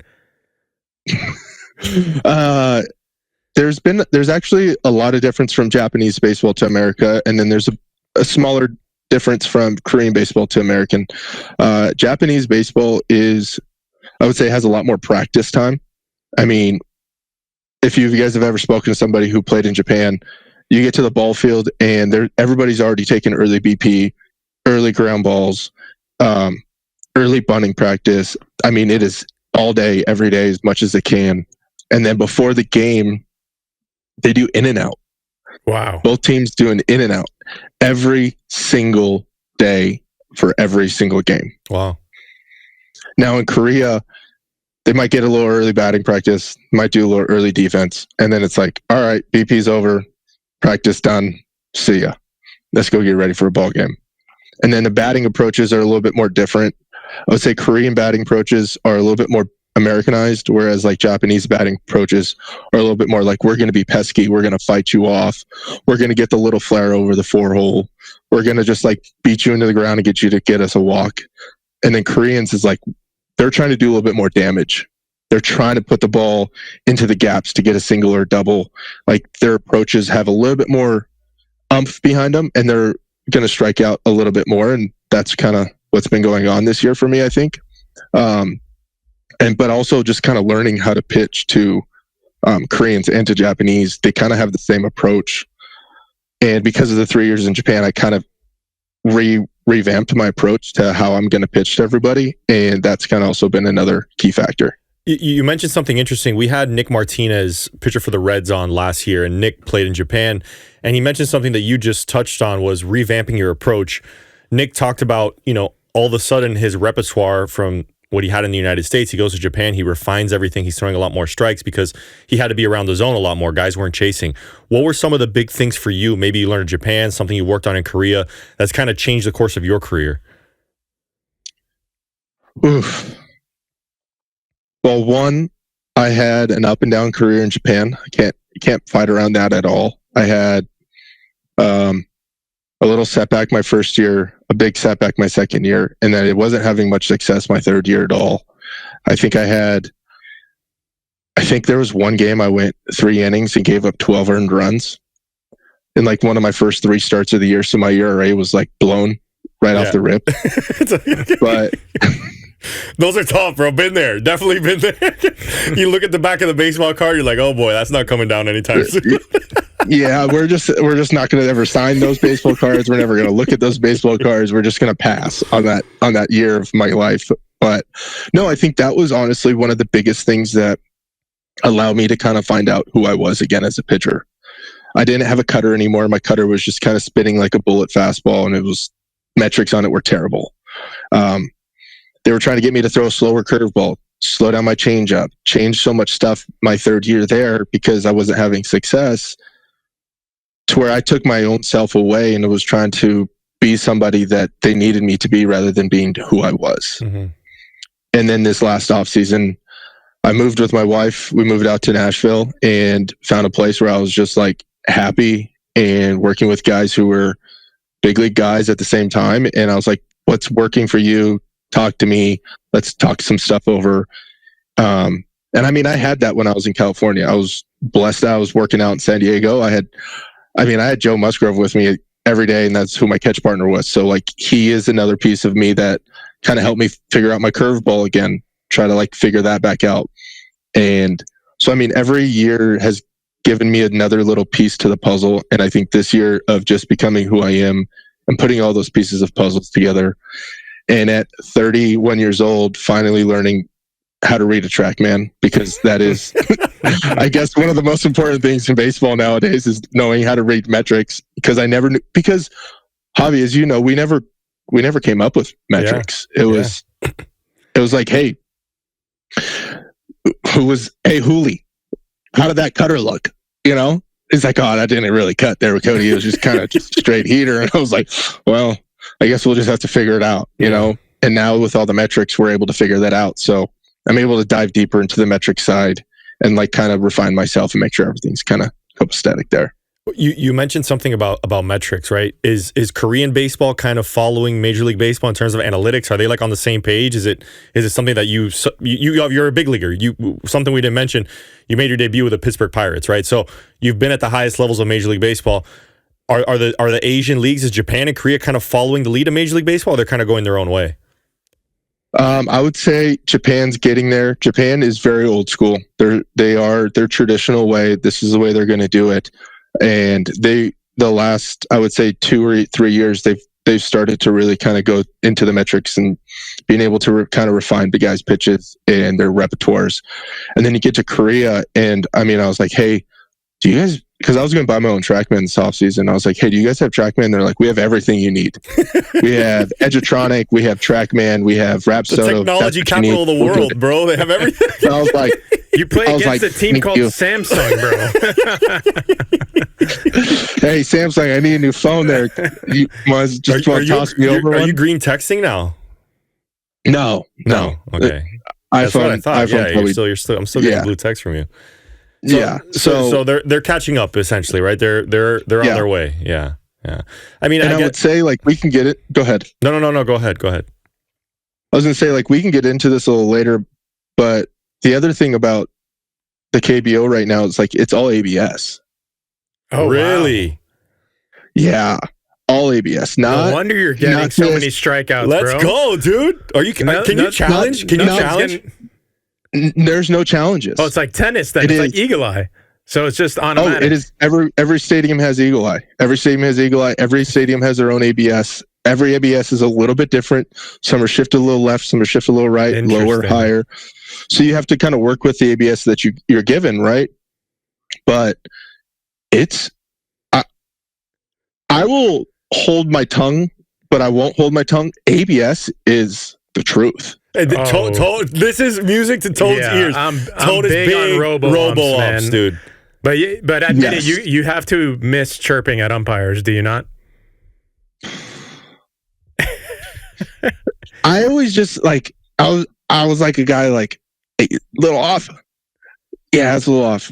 There's actually a lot of difference from Japanese baseball to America, and then there's a smaller difference from Korean baseball to American. Japanese baseball I would say, has a lot more practice time. I mean, if you guys have ever spoken to somebody who played in Japan, you get to the ball field and everybody's already taken early BP, early ground balls, early bunting practice. I mean, it is all day, every day, as much as they can. And then before the game, they do in and out. Wow. Both teams do an in and out every single day for every single game. Wow. Now in Korea, they might get a little early batting practice, might do a little early defense, and then it's like, all right, BP's over, practice done, see ya. Let's go get ready for a ball game. And then the batting approaches are a little bit more different. I would say Korean batting approaches are a little bit more Americanized, whereas like Japanese batting approaches are a little bit more like, we're going to be pesky, we're going to fight you off, we're going to get the little flare over the 4-hole, we're going to just like beat you into the ground and get us a walk. And then Koreans is like, they're trying to do a little bit more damage. They're trying to put the ball into the gaps to get a single or double. Like, their approaches have a little bit more umph behind them, and they're going to strike out a little bit more. And that's kind of what's been going on this year for me, I think. But also just kind of learning how to pitch to Koreans and to Japanese. They kind of have the same approach. And because of the 3 years in Japan, I kind of revamped my approach to how I'm going to pitch to everybody. And that's kind of also been another key factor. You mentioned something interesting. We had Nick Martinez, pitcher for the Reds, on last year, and Nick played in Japan. And he mentioned something that you just touched on, was revamping your approach. Nick talked about, all of a sudden his repertoire from what he had in the United States, he goes to Japan, he refines everything. He's throwing a lot more strikes because he had to be around the zone a lot more. Guys weren't chasing. What were some of the big things for you? Maybe you learned in Japan, something you worked on in Korea that's kind of changed the course of your career. Oof. Well, one, I had an up and down career in Japan. You can't fight around that at all. I had a a little setback my first year, a big setback my second year, and then it wasn't having much success my third year at all. I think there was one game I went 3 innings and gave up 12 earned runs in like one of my first 3 starts of the year. So my ERA was like blown right off the rip. But those are tough, bro. Been there. Definitely been there. You look at the back of the baseball card, you're like, oh boy, that's not coming down anytime soon. Yeah, we're just not going to ever sign those baseball cards. We're never going to look at those baseball cards. We're just going to pass on that year of my life. But no, I think that was honestly one of the biggest things that allowed me to kind of find out who I was again as a pitcher. I didn't have a cutter anymore. My cutter was just kind of spinning like a bullet fastball, and metrics on it were terrible. They were trying to get me to throw a slower curveball, slow down my changeup, change so much stuff my third year there because I wasn't having success, to where I took my own self away and was trying to be somebody that they needed me to be rather than being who I was. Mm-hmm. And then this last offseason, I moved with my wife. We moved out to Nashville and found a place where I was just like happy and working with guys who were big league guys at the same time. And I was like, what's working for you? Talk to me. Let's talk some stuff over. And I mean, I had that when I was in California. I was blessed that I was working out in San Diego. I had Joe Musgrove with me every day, and that's who my catch partner was. So like, he is another piece of me that kind of helped me figure out my curveball again, try to like figure that back out. And so, I mean, every year has given me another little piece to the puzzle. And I think this year of just becoming who I am and putting all those pieces of puzzles together. And at 31 years old, finally learning how to read a TrackMan, because that is, I guess, one of the most important things in baseball nowadays is knowing how to read metrics. Because I never knew, because Javi, as you know, we never came up with metrics. Yeah. It was like, hey, Hooli, how did that cutter look? You know, it's like, oh, that didn't really cut there with Cody. It was just kind of just straight heater. And I was like, well, I guess we'll just have to figure it out, you know? And now with all the metrics, we're able to figure that out. So I'm able to dive deeper into the metric side and like kind of refine myself and make sure everything's kind of copacetic there. You mentioned something about metrics, right? Is Korean baseball kind of following Major League Baseball in terms of analytics? Are they like on the same page? Is it something that you're a big leaguer? Something we didn't mention. You made your debut with the Pittsburgh Pirates, right? So you've been at the highest levels of Major League Baseball. Are the Asian leagues, is Japan and Korea kind of following the lead of Major League Baseball, or they're kind of going their own way? I would say Japan's getting there. Japan is very old school. They are their traditional way. This is the way they're going to do it. And the last, I would say 2 or 3 years, they've started to really kind of go into the metrics and being able to kind of refine the guys' pitches and their repertoires. And then you get to Korea, and I mean, I was like, hey, do you guys? Because I was going to buy my own TrackMan this offseason. I was like, hey, do you guys have TrackMan? They're like, we have everything you need. We have Edgertronic, we have TrackMan, we have Rapsodo. The technology capital of the world, bro. They have everything. So I was like, you play against a team called Samsung, bro. Hey, Samsung, I need a new phone there. You want to toss me over? Are you green texting now? No. Okay. That's what I thought. Yeah, I'm still getting blue text from you. So they're catching up essentially, right? They're on their way. Yeah. I mean, I would say like we can get it. Go ahead. No. Go ahead. I was gonna say like we can get into this a little later, but the other thing about the KBO right now is like it's all ABS. Oh, really? Wow. Yeah, all ABS. No wonder you're getting so many strikeouts. Let's go, dude. Can you challenge? Can you challenge? There's no challenges. Oh, it's like tennis then. It's like Eagle Eye. So it's just automatic. Oh, it is. Every stadium has Eagle Eye. Every stadium has Eagle Eye. Every stadium has their own ABS. Every ABS is a little bit different. Some are shifted a little left. Some are shifted a little right, lower, higher. So you have to kind of work with the ABS that you're given, right? But I will hold my tongue, but I won't hold my tongue. ABS is the truth. Toad, this is music to Toad's ears. Toad is big on robo-umps, dude. But admit it, you have to miss chirping at umpires, do you not? I always just like I was like a guy like, hey, little off. Yeah, it's a little off.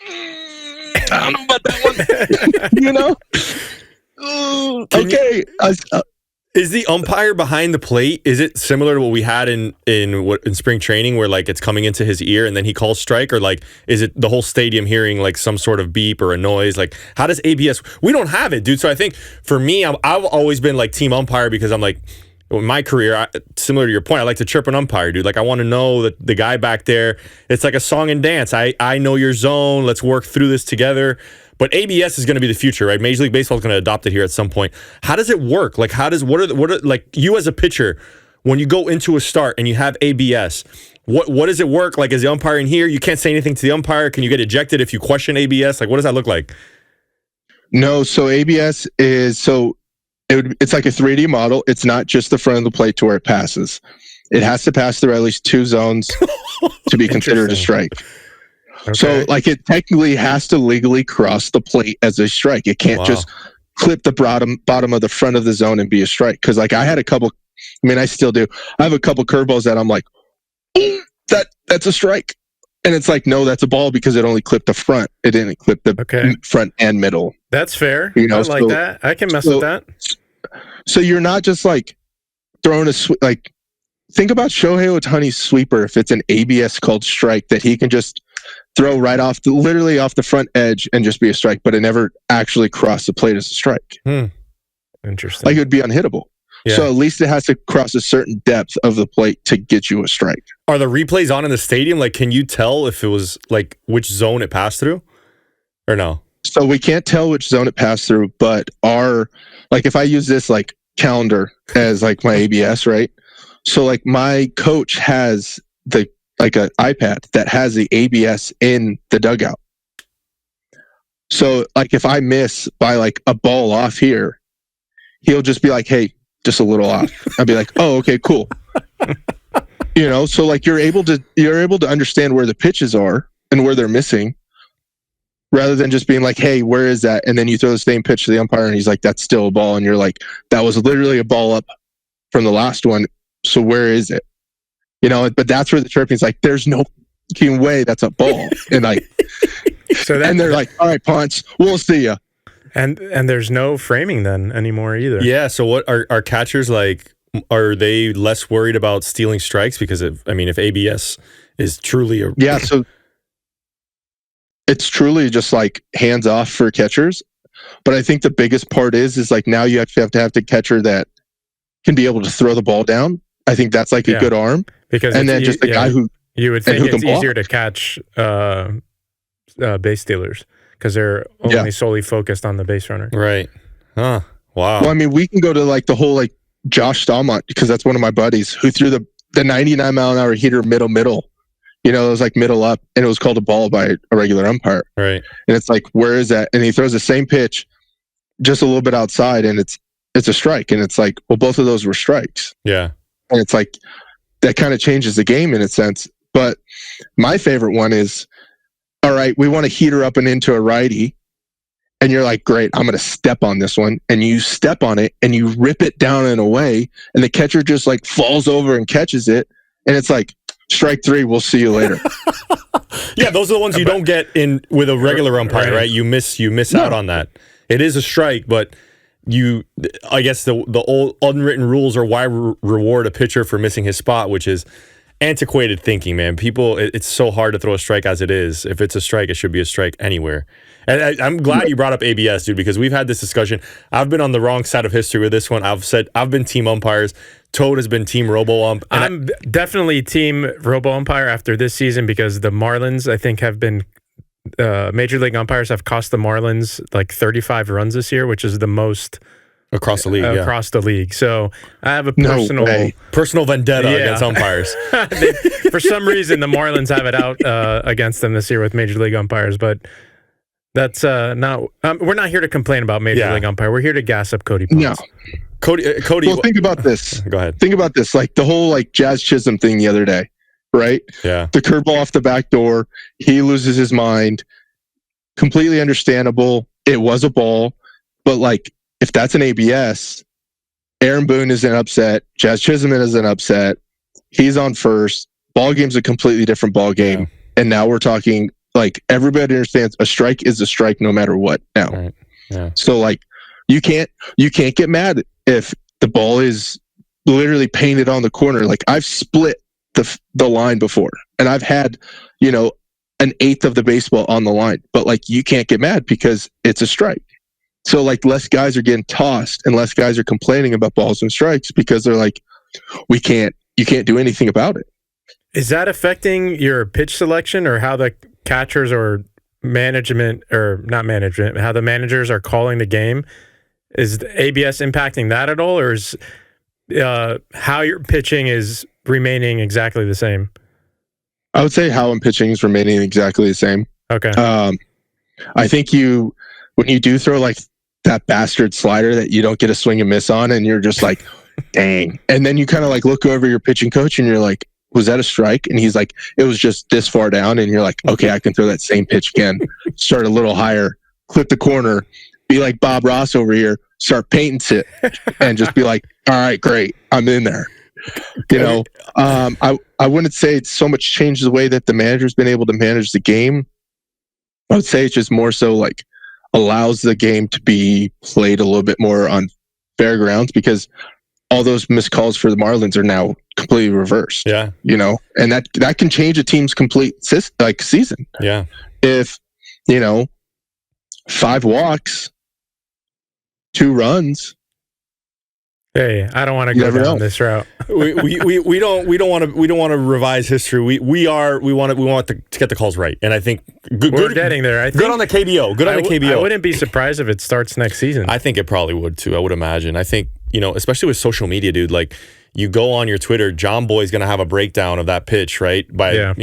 I don't know about that one. You know? Okay. Is the umpire behind the plate? Is it similar to what we had in spring training, where like it's coming into his ear and then he calls strike, or like is it the whole stadium hearing like some sort of beep or a noise? Like how does ABS? We don't have it, dude. So I think for me, I've always been like team umpire because I'm like, in my career, similar to your point, I like to chirp an umpire, dude. Like I want to know that the guy back there. It's like a song and dance. I know your zone. Let's work through this together. But ABS is going to be the future, right? Major League Baseball is going to adopt it here at some point. How does it work? Like, what are like you as a pitcher, when you go into a start and you have ABS, what does it work? Like, is the umpire in here? You can't say anything to the umpire. Can you get ejected if you question ABS? Like, what does that look like? No, so ABS is it's like a 3D model. It's not just the front of the plate to where it passes. It has to pass through at least 2 zones to be considered a strike. Okay. So, like, it technically has to legally cross the plate as a strike. It can't just clip the bottom of the front of the zone and be a strike. Because, like, I had a couple. I mean, I still do. I have a couple curveballs that I'm like, that's a strike, and it's like, no, that's a ball because it only clipped the front. It didn't clip the front and middle. That's fair. You know, I like that. I can mess with that. So you're not just like throwing like. Think about Shohei Ohtani's sweeper. If it's an ABS called strike, that he can just throw right literally off the front edge and just be a strike, but it never actually crossed the plate as a strike. Interesting. Like it would be unhittable. Yeah. So at least it has to cross a certain depth of the plate to get you a strike. Are the replays on in the stadium? Like, can you tell if it was like which zone it passed through or no? So we can't tell which zone it passed through, but like if I use this like calendar as like my ABS, right? So like my coach has an iPad that has the ABS in the dugout. So like if I miss by like a ball off here, he'll just be like, hey, just a little off. I'd be like, oh, okay, cool. You know, so like you're able to understand where the pitches are and where they're missing, rather than just being like, hey, where is that? And then you throw the same pitch to the umpire and he's like, that's still a ball. And you're like, that was literally a ball up from the last one. So where is it? You know, but that's where the chirping's like, there's no fucking way that's a ball. And like, and they're like, all right, Ponce, we'll see ya. And there's no framing then anymore either. Yeah. So what are catchers like? Are they less worried about stealing strikes because if ABS is truly so it's truly just like hands off for catchers. But I think the biggest part is like now you actually have the catcher that can be able to throw the ball down. I think that's like a good arm. Because and then just a guy who you would think it's easier to catch base stealers because they're only solely focused on the base runner. Right. Huh. Wow. Well, I mean, we can go to like the whole like Josh Stallmont because that's one of my buddies who threw the 99 mile an hour heater middle. You know, it was like middle up, and it was called a ball by a regular umpire. Right. And it's like, where is that? And he throws the same pitch, just a little bit outside, and it's a strike. And it's like, well, both of those were strikes. Yeah. And it's like, that kind of changes the game in a sense. But my favorite one is, all right, we want to heater up and into a righty. And you're like, great, I'm going to step on this one. And you step on it and you rip it down and away. And the catcher just like falls over and catches it. And it's like, strike 3, we'll see you later. Yeah, those are the ones you don't get in with a regular umpire, right? You miss out on that. It is a strike, but I guess the old unwritten rules are why reward a pitcher for missing his spot, which is antiquated thinking, man. People, it's so hard to throw a strike as it is. If it's a strike, it should be a strike anywhere. And I'm glad you brought up ABS, dude, because we've had this discussion. I've been on the wrong side of history with this one. I've been team umpires. Toad has been team robo-ump. I'm definitely team robo-umpire after this season because the Marlins, I think, have been Major League umpires have cost the Marlins like 35 runs this year, which is the most across the league. Across the league. So I have a personal vendetta against umpires. For some reason, the Marlins have it out against them this year with Major League umpires, but that's not. We're not here to complain about Major League umpire. We're here to gas up Cody Ponce. No. Cody. Well, think about this. Go ahead. Think about this. Like the whole like Jazz Chisholm thing the other day, right? Yeah. The curveball off the back door. He loses his mind. Completely understandable. It was a ball, but like if that's an ABS, Aaron Boone is an upset. Jazz Chisholm is an upset. He's on first. Ball game's a completely different ball game, and now we're talking like everybody understands a strike is a strike no matter what now. Right. Yeah. So like You can't get mad if the ball is literally painted on the corner. Like, I've split the line before, and I've had, an eighth of the baseball on the line, but like, you can't get mad because it's a strike. So like, less guys are getting tossed and less guys are complaining about balls and strikes because they're like, you can't do anything about it. Is that affecting your pitch selection, or how the catchers or management, or not management, how the managers are calling the game? Is the ABS impacting that at all, or is how you're pitching is remaining exactly the same? I would say how I'm pitching is remaining exactly the same. Okay. I think when you do throw like that bastard slider that you don't get a swing and miss on, and you're just like, dang. And then you kind of like look over your pitching coach and you're like, was that a strike? And he's like, it was just this far down. And you're like, okay, I can throw that same pitch again. Start a little higher, clip the corner, be like Bob Ross over here, start painting it, and just be like, all right, great, I'm in there. I wouldn't say it's so much changed the way that the manager's been able to manage the game. I would say it's just more so like allows the game to be played a little bit more on fair grounds, because all those missed calls for the Marlins are now completely reversed. Yeah. And that can change a team's complete season. Yeah. If, 5 walks, 2 runs. Hey, I don't want to go down this route. we don't want to revise history. We want to get the calls right, and I think we're getting there. Good on the KBO. Good on the KBO. I wouldn't be surprised if it starts next season. I think it probably would too. I would imagine. I think especially with social media, dude. Like, you go on your Twitter, John Boy's going to have a breakdown of that pitch, right? By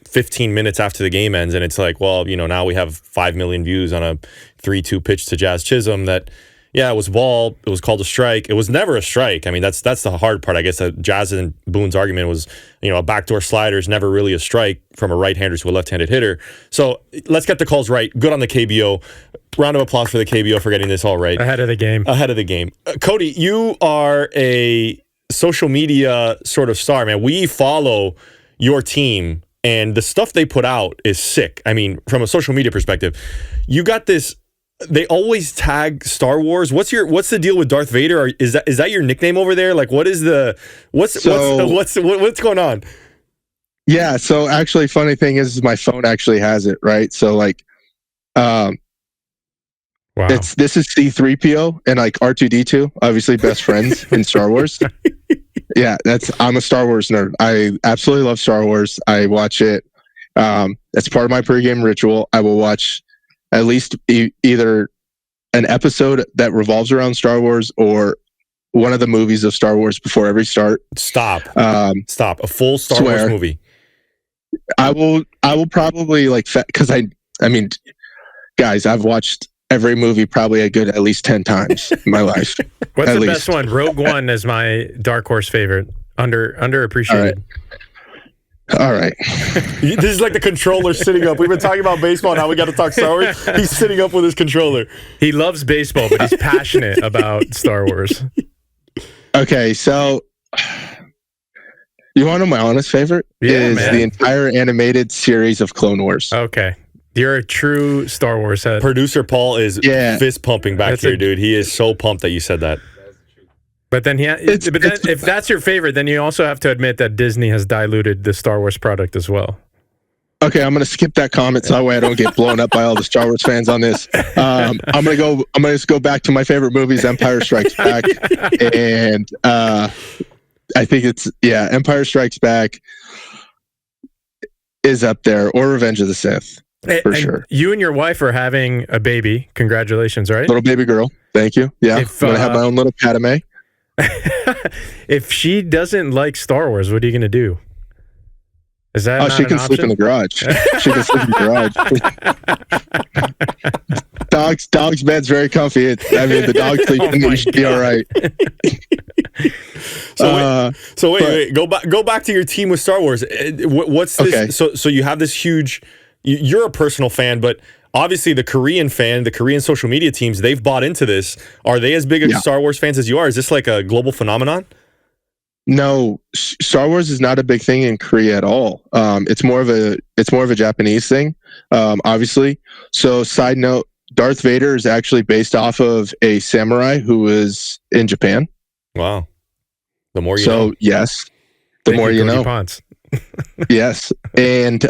15 minutes after the game ends, and it's like, well, now we have 5 million views on a 3-2 pitch to Jazz Chisholm that. Yeah, it was ball. It was called a strike. It was never a strike. I mean, that's the hard part. I guess Jazz and Boone's argument was, a backdoor slider is never really a strike from a right-hander to a left-handed hitter. So let's get the calls right. Good on the KBO. Round of applause for the KBO for getting this all right. Ahead of the game. Cody, you are a social media sort of star, man. We follow your team, and the stuff they put out is sick. I mean, from a social media perspective, you got this. They always tag Star Wars. What's the deal with Darth Vader? Or is that your nickname over there? Like, what's going on? Yeah. So actually, funny thing is my phone actually has it, right? So like, wow. This is C-3PO and like R2-D2, obviously best friends in Star Wars. Yeah, I'm a Star Wars nerd. I absolutely love Star Wars. I watch it. That's part of my pregame ritual. I will watch at least either an episode that revolves around Star Wars or one of the movies of Star Wars before every start. Stop. A full Star Wars movie. I will probably because I mean, guys, I've watched every movie probably at least 10 times in my life. What's the best one? Rogue One is my dark horse favorite. Underappreciated. All right. This is like the controller sitting up. We've been talking about baseball. Now we got to talk Star Wars. He's sitting up with his controller. He loves baseball, but he's passionate about Star Wars. Okay, so you want to know my honest favorite? Yeah, man. The entire animated series of Clone Wars. Okay. You're a true Star Wars head. Producer Paul is fist pumping back here, dude. He is so pumped that you said that. But then if that's your favorite, then you also have to admit that Disney has diluted the Star Wars product as well. Okay, I'm going to skip that comment so that way I don't get blown up by all the Star Wars fans on this. I'm going to just go back to my favorite movies, Empire Strikes Back, and I think it's Empire Strikes Back is up there, or Revenge of the Sith for sure. You and your wife are having a baby. Congratulations, right? Little baby girl. Thank you. Yeah, I'm going to have my own little Padme. If she doesn't like Star Wars, what are you going to do? Is that not she can sleep in the garage. She can sleep in the garage. Dog's bed's very comfy. The dog sleep in there should be all right. Wait. Go back to your team with Star Wars. What's this? Okay. So you have this huge. You're a personal fan, but obviously the Korean social media teams, they've bought into this. Are they as big of Star Wars fans as you are? Is this like a global phenomenon? No, Star Wars is not a big thing in Korea at all. It's more of a Japanese thing, obviously. So side note, Darth Vader is actually based off of a samurai who was in Japan. Wow. The more you know. So, yes, the more you know. Ponce. Yes. And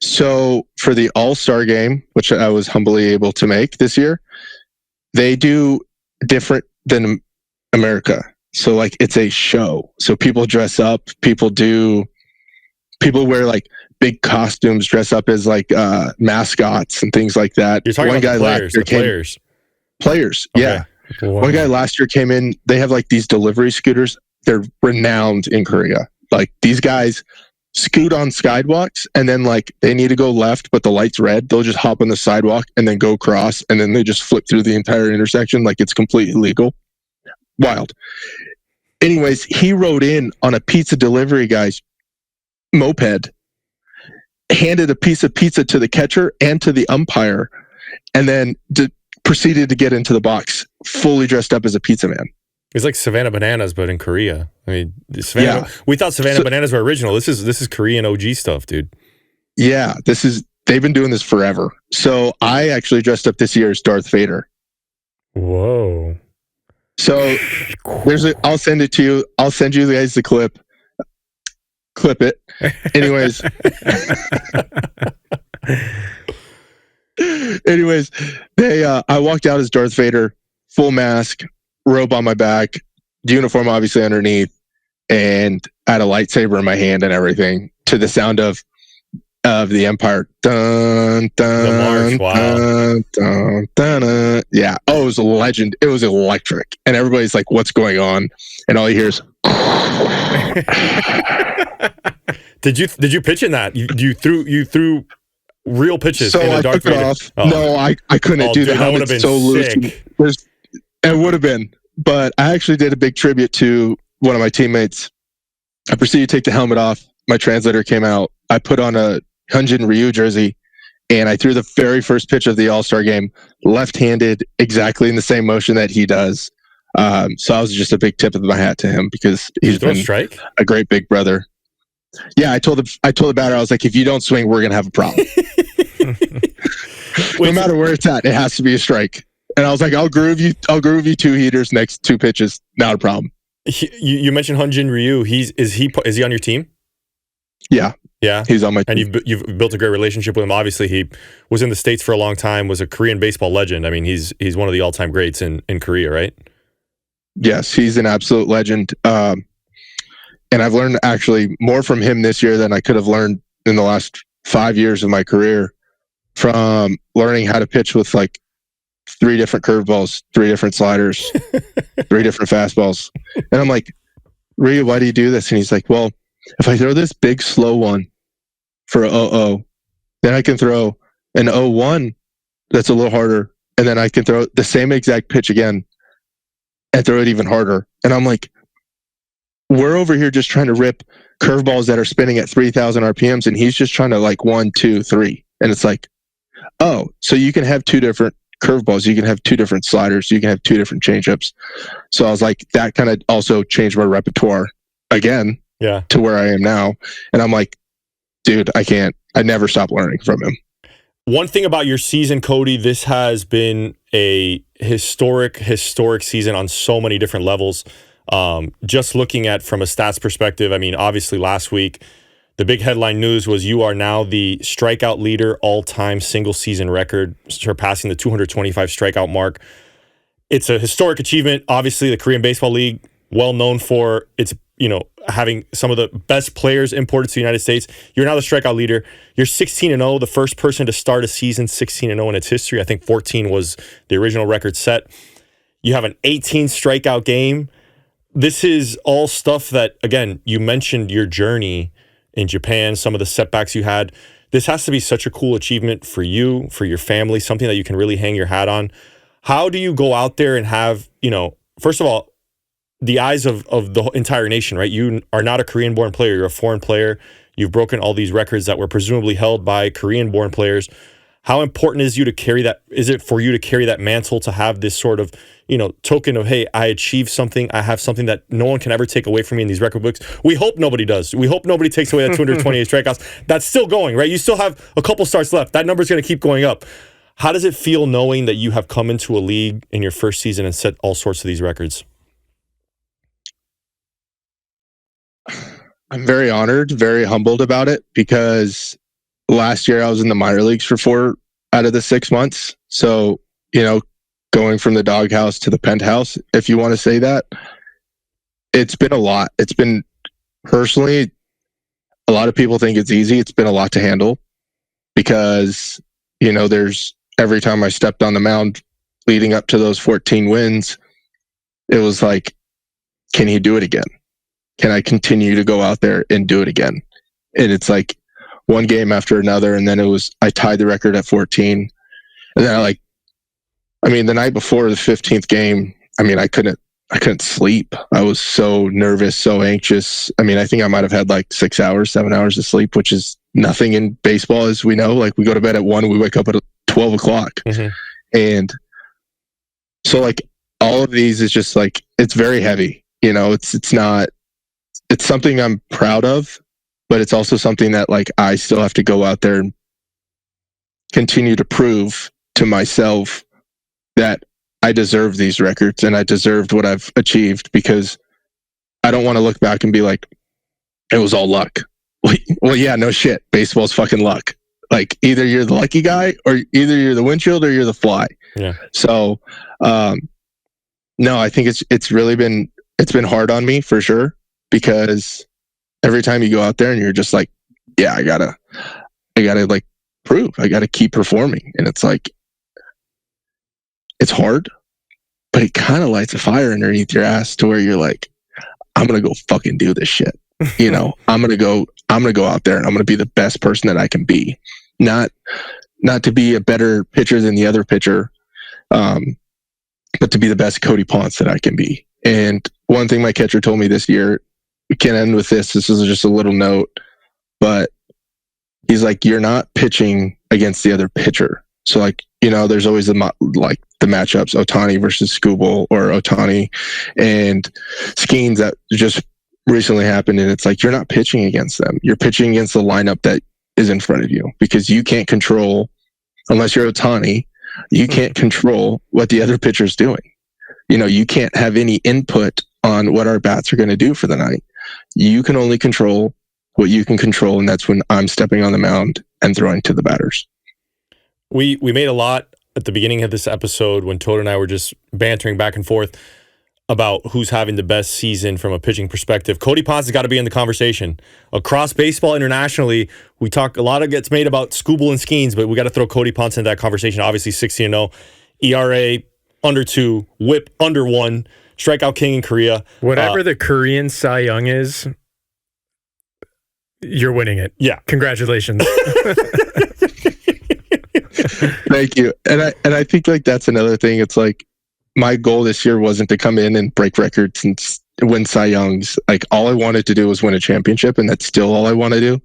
so for the All-Star game, which I was humbly able to make this year, they do different than America. So like it's a show. So people dress up, people wear like big costumes, dress up as like mascots and things like that. You're talking about the players. Players, Okay. yeah. Wow. One guy last year came in, they have like these delivery scooters. They're renowned in Korea. Like these guys scoot on sidewalks and then like they need to go left, but the light's red. They'll just hop on the sidewalk and then go across and then they just flip through the entire intersection like it's completely legal. Wild. Anyways, he rode in on a pizza delivery guy's moped, handed a piece of pizza to the catcher and to the umpire, and then proceeded to get into the box fully dressed up as a pizza man. It's like Savannah Bananas, but in Korea. I mean, we thought Savannah Bananas were original. This is Korean OG stuff, dude. Yeah, they've been doing this forever. So I actually dressed up this year as Darth Vader. Whoa. So I'll send it to you. I'll send you guys the clip. Clip it. Anyways. I walked out as Darth Vader, full mask, robe on my back, uniform obviously underneath, and I had a lightsaber in my hand and everything to the sound of the Empire. Dun, dun, The march, wow. dun, dun, dun, dun. Yeah. Oh, it was a legend. It was electric. And everybody's like, what's going on? And all you hear is Did you pitch in that? You threw real pitches so in a I Darth took it Vader. off. Oh. No, I couldn't do dude, that. would have been so sick. loose. It would have been. But I actually did a big tribute to one of my teammates. I proceeded to take the helmet off. My translator came out. I put on a Hyunjin Ryu jersey, and I threw the very first pitch of the All-Star game, left-handed, exactly in the same motion that he does. So I was just a big tip of my hat to him because he's been strike? a great big brother. Yeah, I told the batter, I was like, if you don't swing, we're gonna have a problem. No matter where it's at, it has to be a strike. And I was like, I'll groove you 2 heaters, next 2 pitches, not a problem. You mentioned Hyunjin Ryu. Is he on your team? Yeah. Yeah. He's on my team. And you've built a great relationship with him. Obviously, he was in the States for a long time, was a Korean baseball legend. I mean, he's one of the all-time greats in Korea, right? Yes, he's an absolute legend. And I've learned actually more from him this year than I could have learned in the last 5 years of my career, from learning how to pitch with like 3 different curveballs, 3 different sliders, 3 different fastballs. And I'm like, Ryu, why do you do this? And he's like, well, if I throw this big slow one for a 0-0, then I can throw an 0-1 that's a little harder, and then I can throw the same exact pitch again and throw it even harder. And I'm like, we're over here just trying to rip curveballs that are spinning at 3,000 RPMs, and he's just trying to like 1, 2, 3. And it's like, oh, so you can have 2 different curveballs, you can have 2 different sliders, you can have 2 different changeups. So I was like, that kind of also changed my repertoire again. Yeah. To where I am now. And I'm like, dude, I never stop learning from him. One thing about your season, Cody, this has been a historic season on so many different levels. Just looking at from a stats perspective, I mean, obviously last week, the big headline news was you are now the strikeout leader, all-time single season record, surpassing the 225 strikeout mark. It's a historic achievement. Obviously, the Korean Baseball League, well known for its, having some of the best players imported to the United States. You're now the strikeout leader. You're 16-0, the first person to start a season 16-0 in its history. I think 14 was the original record set. You have an 18 strikeout game. This is all stuff that, again, you mentioned your journey in Japan, some of the setbacks you had. This has to be such a cool achievement for you, for your family, something that you can really hang your hat on. How do you go out there and have, first of all, the eyes of the entire nation, right? You are not a Korean-born player. You're a foreign player. You've broken all these records that were presumably held by Korean-born players. How important is it for you to carry that mantle, to have this sort of, token of, hey, I achieved something. I have something that no one can ever take away from me in these record books. We hope nobody does. We hope nobody takes away that 228 strikeouts. That's still going, right? You still have a couple starts left. That number's going to keep going up. How does it feel knowing that you have come into a league in your first season and set all sorts of these records? I'm very honored, very humbled about it, because last year I was in the minor leagues for 4 out of the 6 months. So, going from the doghouse to the penthouse, if you want to say that, it's been a lot. It's been, personally, a lot of people think it's easy. It's been a lot to handle because, there's, every time I stepped on the mound leading up to those 14 wins, it was like, can he do it again? Can I continue to go out there and do it again? And it's like one game after another. And then I tied the record at 14. And then the night before the 15th game, I couldn't sleep. I was so nervous, so anxious. I think I might have had 6 hours, 7 hours of sleep, which is nothing in baseball, as we know. We go to bed at 1, we wake up at 12 o'clock. Mm-hmm. And so all of these is just it's very heavy. It's something I'm proud of, but it's also something that I still have to go out there and continue to prove to myself that I deserve these records and I deserved what I've achieved, because I don't want to look back and be like, it was all luck. Well, yeah, no shit. Baseball's fucking luck. Either you're the lucky guy or either you're the windshield or you're the fly. Yeah. So, no, I think it's really been hard on me for sure, because every time you go out there and you're just yeah, I gotta prove, I gotta keep performing. And it's it's hard, but it kind of lights a fire underneath your ass to where you're I'm going to go fucking do this shit. I'm going to go out there and I'm going to be the best person that I can be. Not to be a better pitcher than the other pitcher, but to be the best Cody Ponce that I can be. And one thing my catcher told me this year, we can't end with this. This is just a little note, but he's you're not pitching against the other pitcher. So there's always the matchups, Ohtani versus Skubal, or Ohtani and Skeens, that just recently happened. And it's you're not pitching against them. You're pitching against the lineup that is in front of you, because you can't control, unless you're Ohtani, you can't control what the other pitcher's doing. You can't have any input on what our bats are going to do for the night. You can only control what you can control. And that's when I'm stepping on the mound and throwing to the batters. We made a lot at the beginning of this episode when Toad and I were just bantering back and forth about who's having the best season from a pitching perspective. Cody Ponce has got to be in the conversation. Across baseball internationally, we talk, a lot of gets made about Skubal and Skeens, but we got to throw Cody Ponce into that conversation. Obviously 16-0, ERA under 2, WHIP under 1, strikeout king in Korea. Whatever the Korean Cy Young is, you're winning it. Yeah. Congratulations. Thank you. And I think that's another thing. It's my goal this year wasn't to come in and break records and win Cy Youngs. All I wanted to do was win a championship, and that's still all I want to do.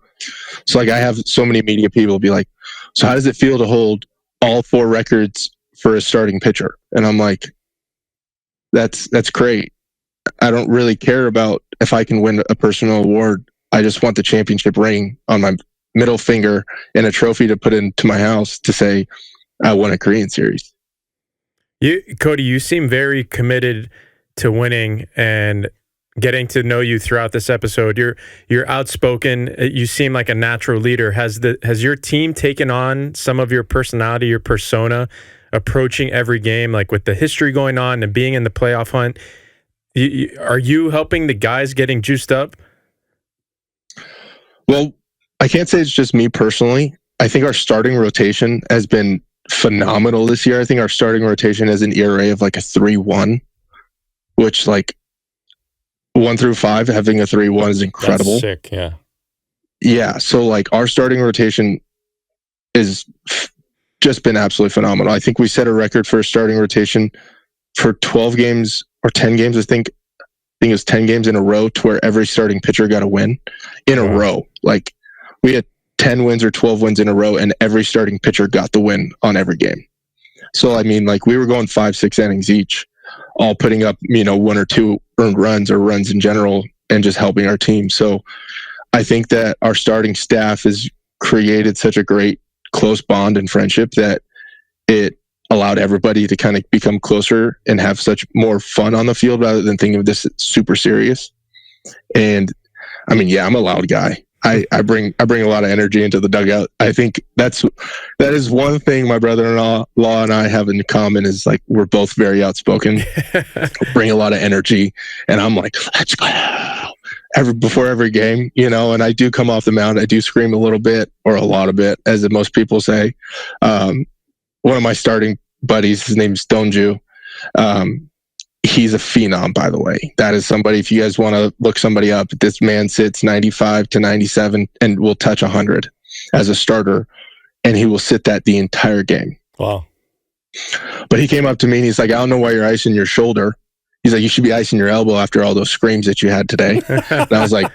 So I have so many media people be like, so how does it feel to hold all 4 records for a starting pitcher? And I'm that's great. I don't really care about if I can win a personal award. I just want the championship ring on my middle finger and a trophy to put into my house to say I won a Korean series. Cody, you seem very committed to winning, and getting to know you throughout this episode, you're outspoken. You seem like a natural leader. Has your team taken on some of your personality, your persona, approaching every game, with the history going on and being in the playoff hunt? Are you helping the guys getting juiced up? Well, I can't say it's just me personally. I think our starting rotation has been phenomenal this year. I think our starting rotation has an ERA of a 3.1, which 1 through 5, having a 3.1 is incredible. That's sick, yeah. Yeah, so our starting rotation is just been absolutely phenomenal. I think we set a record for a starting rotation for 12 games or 10 games. I think it was 10 games in a row to where every starting pitcher got a win in a row. We had 10 wins or 12 wins in a row, and every starting pitcher got the win on every game. So, we were going 5-6 innings each, all putting up, 1 or 2 earned runs or runs in general, and just helping our team. So I think that our starting staff has created such a great close bond and friendship that it allowed everybody to kind of become closer and have such more fun on the field rather than thinking of this super serious. And I mean, yeah, I'm a loud guy. I bring a lot of energy into the dugout. I think that is one thing my brother-in-law and I have in common is like we're both very outspoken, bring a lot of energy, and I'm like, let's go before every game, you know. And I do come off the mound, I do scream a little bit or a lot of it, as most people say. One of my starting buddies, his name's Donju. He's a phenom, by the way. That is somebody, if you guys want to look somebody up, this man sits 95 to 97 and will touch 100 as a starter, and he will sit that the entire game. Wow. But he came up to me and he's like, I don't know why you're icing your shoulder. He's like, you should be icing your elbow after all those screams that you had today. And I was like,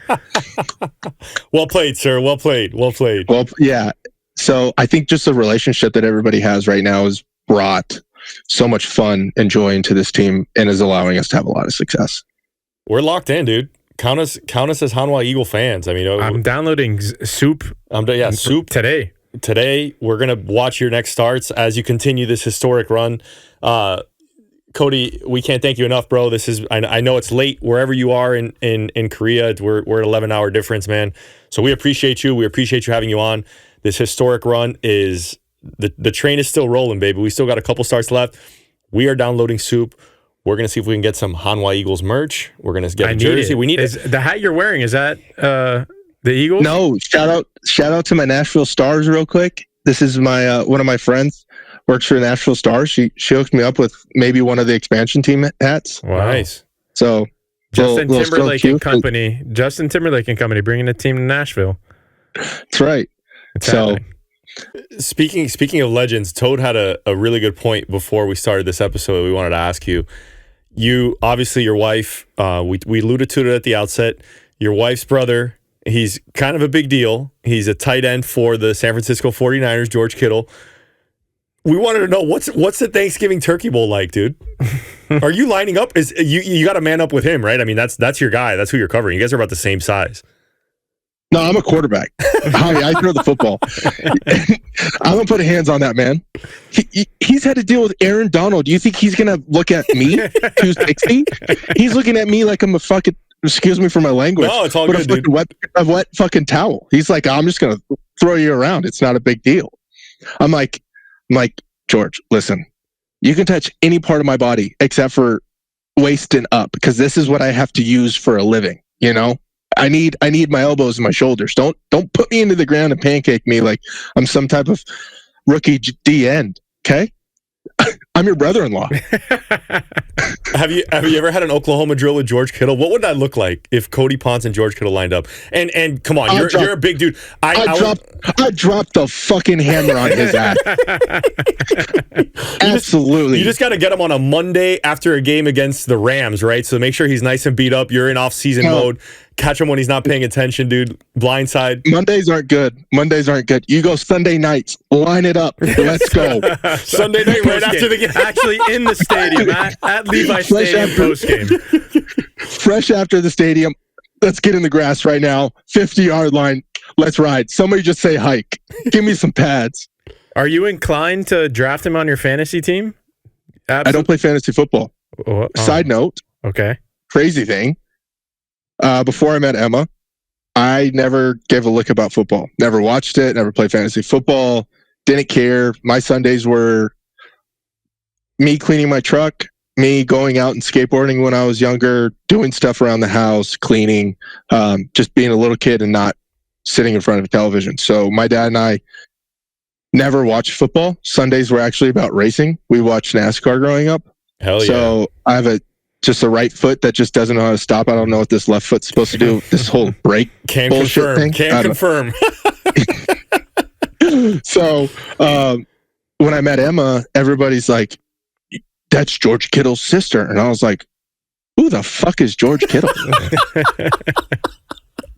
well played, sir. Well played. Well played. Well, yeah. So I think just the relationship that everybody has right now has brought so much fun and joy into this team and is allowing us to have a lot of success. We're locked in, dude. Count us as Hanwha Eagle fans. I mean, I'm downloading Soup. Soup today. Today, we're gonna watch your next starts as you continue this historic run. Cody, we can't thank you enough, bro. This is I know it's late wherever you are in Korea. We're at 11-hour difference, man. So we appreciate you. We appreciate you having you on. This historic run is the train is still rolling, baby. We still got a couple starts left. We are downloading Soup. We're gonna see if we can get some Hanwha Eagles merch. We're gonna get a jersey. We need the hat you're wearing. Is that the Eagles? No. Shout out to my Nashville Stars real quick. This is my one of my friends works for the Nashville Stars. She hooked me up with maybe one of the expansion team hats. Wow. Nice. So Justin Timberlake and Company. Justin Timberlake and Company bringing a team to Nashville. That's right. It's happening. Speaking of legends, Toad had a really good point before we started this episode. We wanted to ask you. You obviously your wife. We alluded to it at the outset. Your wife's brother. He's kind of a big deal. He's a tight end for the San Francisco 49ers, George Kittle. We wanted to know what's the Thanksgiving Turkey Bowl like, dude? Are you lining up? Is you got to man up with him, right? I mean, that's your guy. That's who you're covering. You guys are about the same size. No, I'm a quarterback. I throw the football. I don't put hands on that man. He's had to deal with Aaron Donald. Do you think he's gonna look at me, 260? He's looking at me like I'm a fucking. Excuse me for my language. No, it's all good, dude. A wet fucking towel. He's like, I'm just gonna throw you around. It's not a big deal. I'm like, George, listen. You can touch any part of my body except for waist and up, because this is what I have to use for a living. You know. I need my elbows and my shoulders. Don't put me into the ground and pancake me like I'm some type of rookie D end. Okay, I'm your brother-in-law. Have you ever had an Oklahoma drill with George Kittle? What would that look like if Cody Ponce and George Kittle lined up? And come on, you're a big dude. I dropped the fucking hammer on his ass. Absolutely. You just got to get him on a Monday after a game against the Rams, right? So make sure he's nice and beat up. You're in off-season mode. Catch him when he's not paying attention, dude. Blindside. Mondays aren't good. You go Sunday nights. Line it up. Let's go. Sunday night right after the game. Actually in the stadium at Levi Stadium post game. Fresh after the stadium. Let's get in the grass right now. 50-yard line. Let's ride. Somebody just say hike. Give me some pads. Are you inclined to draft him on your fantasy team? I don't play fantasy football. Side note. Okay. Crazy thing. Before I met Emma, I never gave a lick about football. Never watched it. Never played fantasy football. Didn't care. My Sundays were me cleaning my truck, me going out and skateboarding when I was younger, doing stuff around the house, cleaning, just being a little kid and not sitting in front of a television. So my dad and I never watched football. Sundays were actually about racing. We watched NASCAR growing up. Hell yeah. So I have just a right foot that just doesn't know how to stop. I don't know what this left foot's supposed to do. This whole brake bullshit thing. Can't confirm. So when I met Emma, everybody's like, that's George Kittle's sister. And I was like, who the fuck is George Kittle?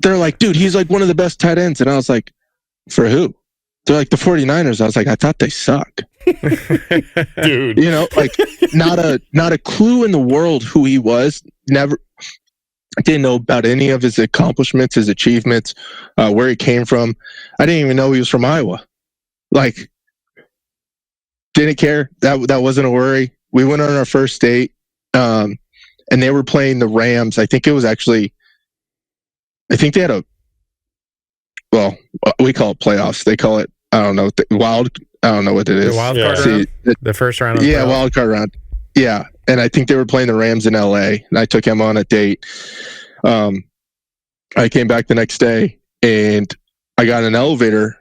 They're like, dude, he's like one of the best tight ends. And I was like, for who? They're like the 49ers. I was like, I thought they suck. Dude. You know, like not a clue in the world who he was. Never didn't know about any of his accomplishments, his achievements, where he came from. I didn't even know he was from Iowa. Like, Didn't care. That wasn't a worry. We went on our first date, and they were playing the Rams. I think they had well, we call it playoffs. They call it, I don't know, wild. I don't know what it is. The wild card round? The first round of yeah, wild card round. Yeah. And I think they were playing the Rams in LA, and I took him on a date. I came back the next day, and I got an elevator,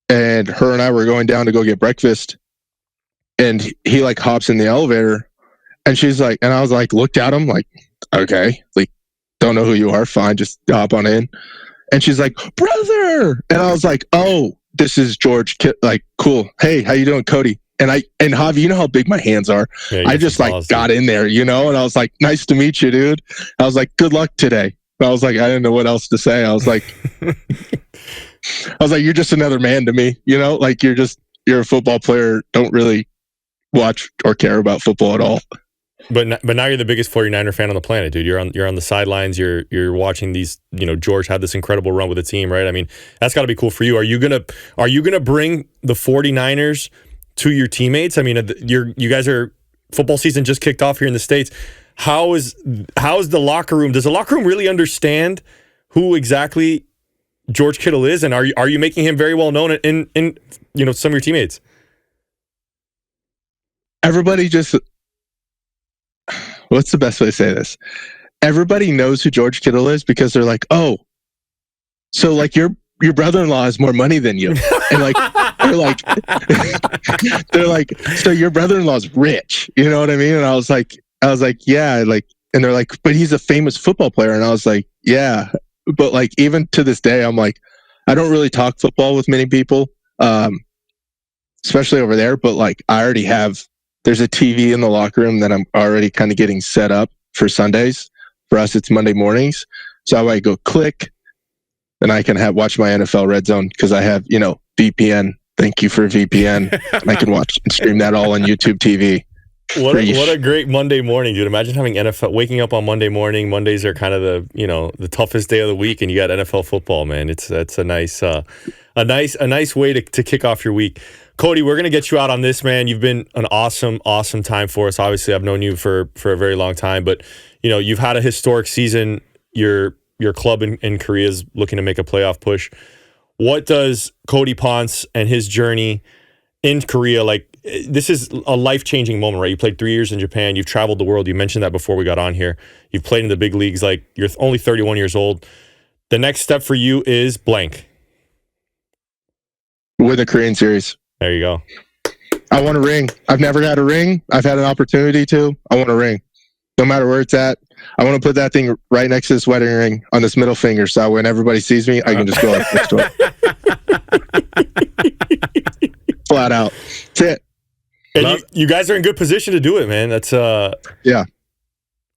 and her and I were going down to go get breakfast, and he like hops in the elevator, and she's like, and I was like, looked at him like, okay, like, don't know who you are, fine, just hop on in. And she's like, brother, and I was like, oh, this is George, like, cool. Hey, how you doing, Cody? And Javi, you know how big my hands are. Yeah, I just like got in there, you know, and I was like, nice to meet you, dude. I was like, good luck today. I was like, I didn't know what else to say. I was like, you're just another man to me, you know, like you're a football player. Don't really watch or care about football at all. But now you're the biggest 49er fan on the planet, dude. You're on the sidelines. You're watching these. You know, George had this incredible run with the team, right? I mean, that's got to be cool for you. Are you gonna bring the 49ers to your teammates? I mean, you guys are, football season just kicked off here in the States. How is the locker room? Does the locker room really understand who exactly George Kittle is, and are you making him very well known in you know, some of your teammates? Everybody just, what's the best way to say this? Everybody knows who George Kittle is because they're like, oh, so like your brother-in-law has more money than you, and like they're like, so your brother-in-law's rich, you know what I mean? And I was like, yeah, like, and they're like, but he's a famous football player, and I was like, yeah, but like even to this day, I'm like, I don't really talk football with many people, especially over there, but like I already have. There's a TV in the locker room that I'm already kind of getting set up for Sundays. For us, it's Monday mornings. So I go click, and I can watch my NFL Red Zone because I have, you know, VPN. Thank you for VPN. I can watch and stream that all on YouTube TV. What a great Monday morning, dude. Imagine having NFL, waking up on Monday morning. Mondays are kind of the toughest day of the week, and you got NFL football, man. It's a nice way to kick off your week. Cody, we're going to get you out on this, man. You've been an awesome time for us. Obviously, I've known you for a very long time, but you know, you've had a historic season. Your club in Korea is looking to make a playoff push. What does Cody Ponce and his journey in Korea, like, this is a life-changing moment, right? You played 3 years in Japan. You've traveled the world. You mentioned that before we got on here. You've played in the big leagues. Like, you're only 31 years old. The next step for you is blank. Win the Korean series. There you go. I want a ring. I've never had a ring. I've had an opportunity to. I want a ring. No matter where it's at. I want to put that thing right next to this wedding ring on this middle finger, so when everybody sees me, I can just go like next to it. Flat out. That's it. And you guys are in good position to do it, man. That's yeah.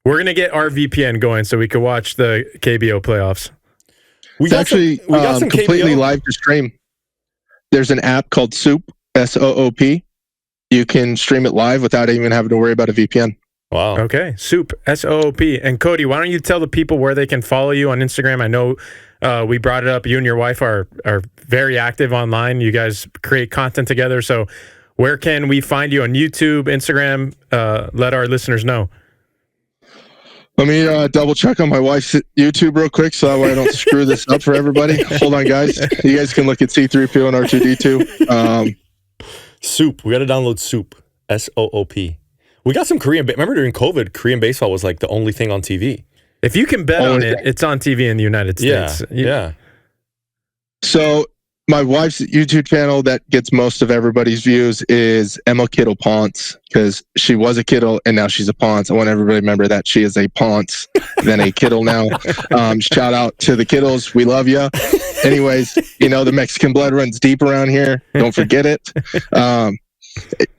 We're gonna get our VPN going so we can watch the KBO playoffs. We got some completely KBO live to stream. There's an app called Soup, SOOP. You can stream it live without even having to worry about a VPN. Wow. Okay. Soup, SOOP. And Cody, why don't you tell the people where they can follow you on Instagram? I know we brought it up. You and your wife are very active online. You guys create content together. So where can we find you on YouTube, Instagram? Let our listeners know. Let me double check on my wife's YouTube real quick so that way I don't screw this up for everybody. Hold on, guys. You guys can look at C3PO and R2D2. Soup. We got to download Soup. SOOP. We got some Korean. Remember during COVID, Korean baseball was like the only thing on TV. If you can bet on it, it's on TV in the United States. Yeah. So my wife's YouTube channel that gets most of everybody's views is Emma Kittle Ponce, because she was a Kittle and now she's a Ponce. I want everybody to remember that she is a Ponce, then a Kittle now. Shout out to the Kittles. We love you. Anyways, you know, the Mexican blood runs deep around here. Don't forget it.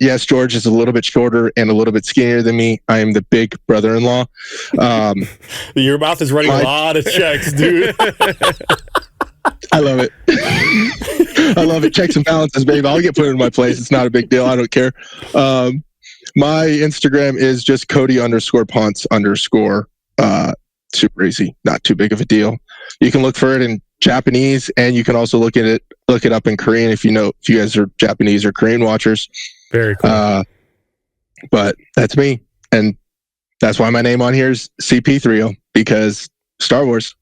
Yes, George is a little bit shorter and a little bit skinnier than me. I am the big brother-in-law. Your mouth is running a lot of checks, dude. I love it. I love it. Checks and balances, babe. I'll get put in my place. It's not a big deal. I don't care. My Instagram is just Cody_Ponce_. Super easy. Not too big of a deal. You can look for it in Japanese, and you can also look it up in Korean if you guys are Japanese or Korean watchers. Very cool. But that's me. And that's why my name on here is CP30, because Star Wars.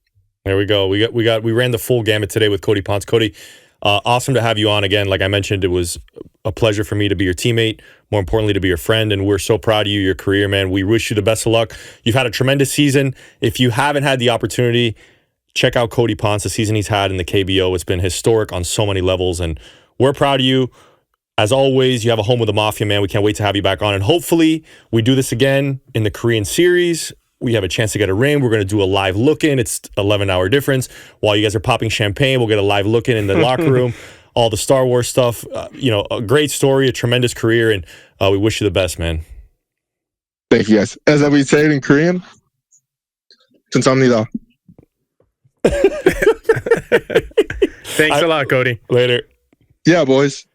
There we go. We ran the full gamut today with Cody Ponce. Cody, awesome to have you on again. Like I mentioned, it was a pleasure for me to be your teammate, more importantly, to be your friend. And we're so proud of you, your career, man. We wish you the best of luck. You've had a tremendous season. If you haven't had the opportunity, check out Cody Ponce, the season he's had in the KBO. It's been historic on so many levels. And we're proud of you. As always, you have a home with the Mafia, man. We can't wait to have you back on. And hopefully we do this again in the Korean series. We have a chance to get a ring. We're going to do a live look-in. It's 11-hour difference. While you guys are popping champagne, we'll get a live look-in in the locker room. All the Star Wars stuff. A great story, a tremendous career, and we wish you the best, man. Thank you, guys. As we say it in Korean, 감사합니다. Thanks a lot, Cody. Later. Yeah, boys.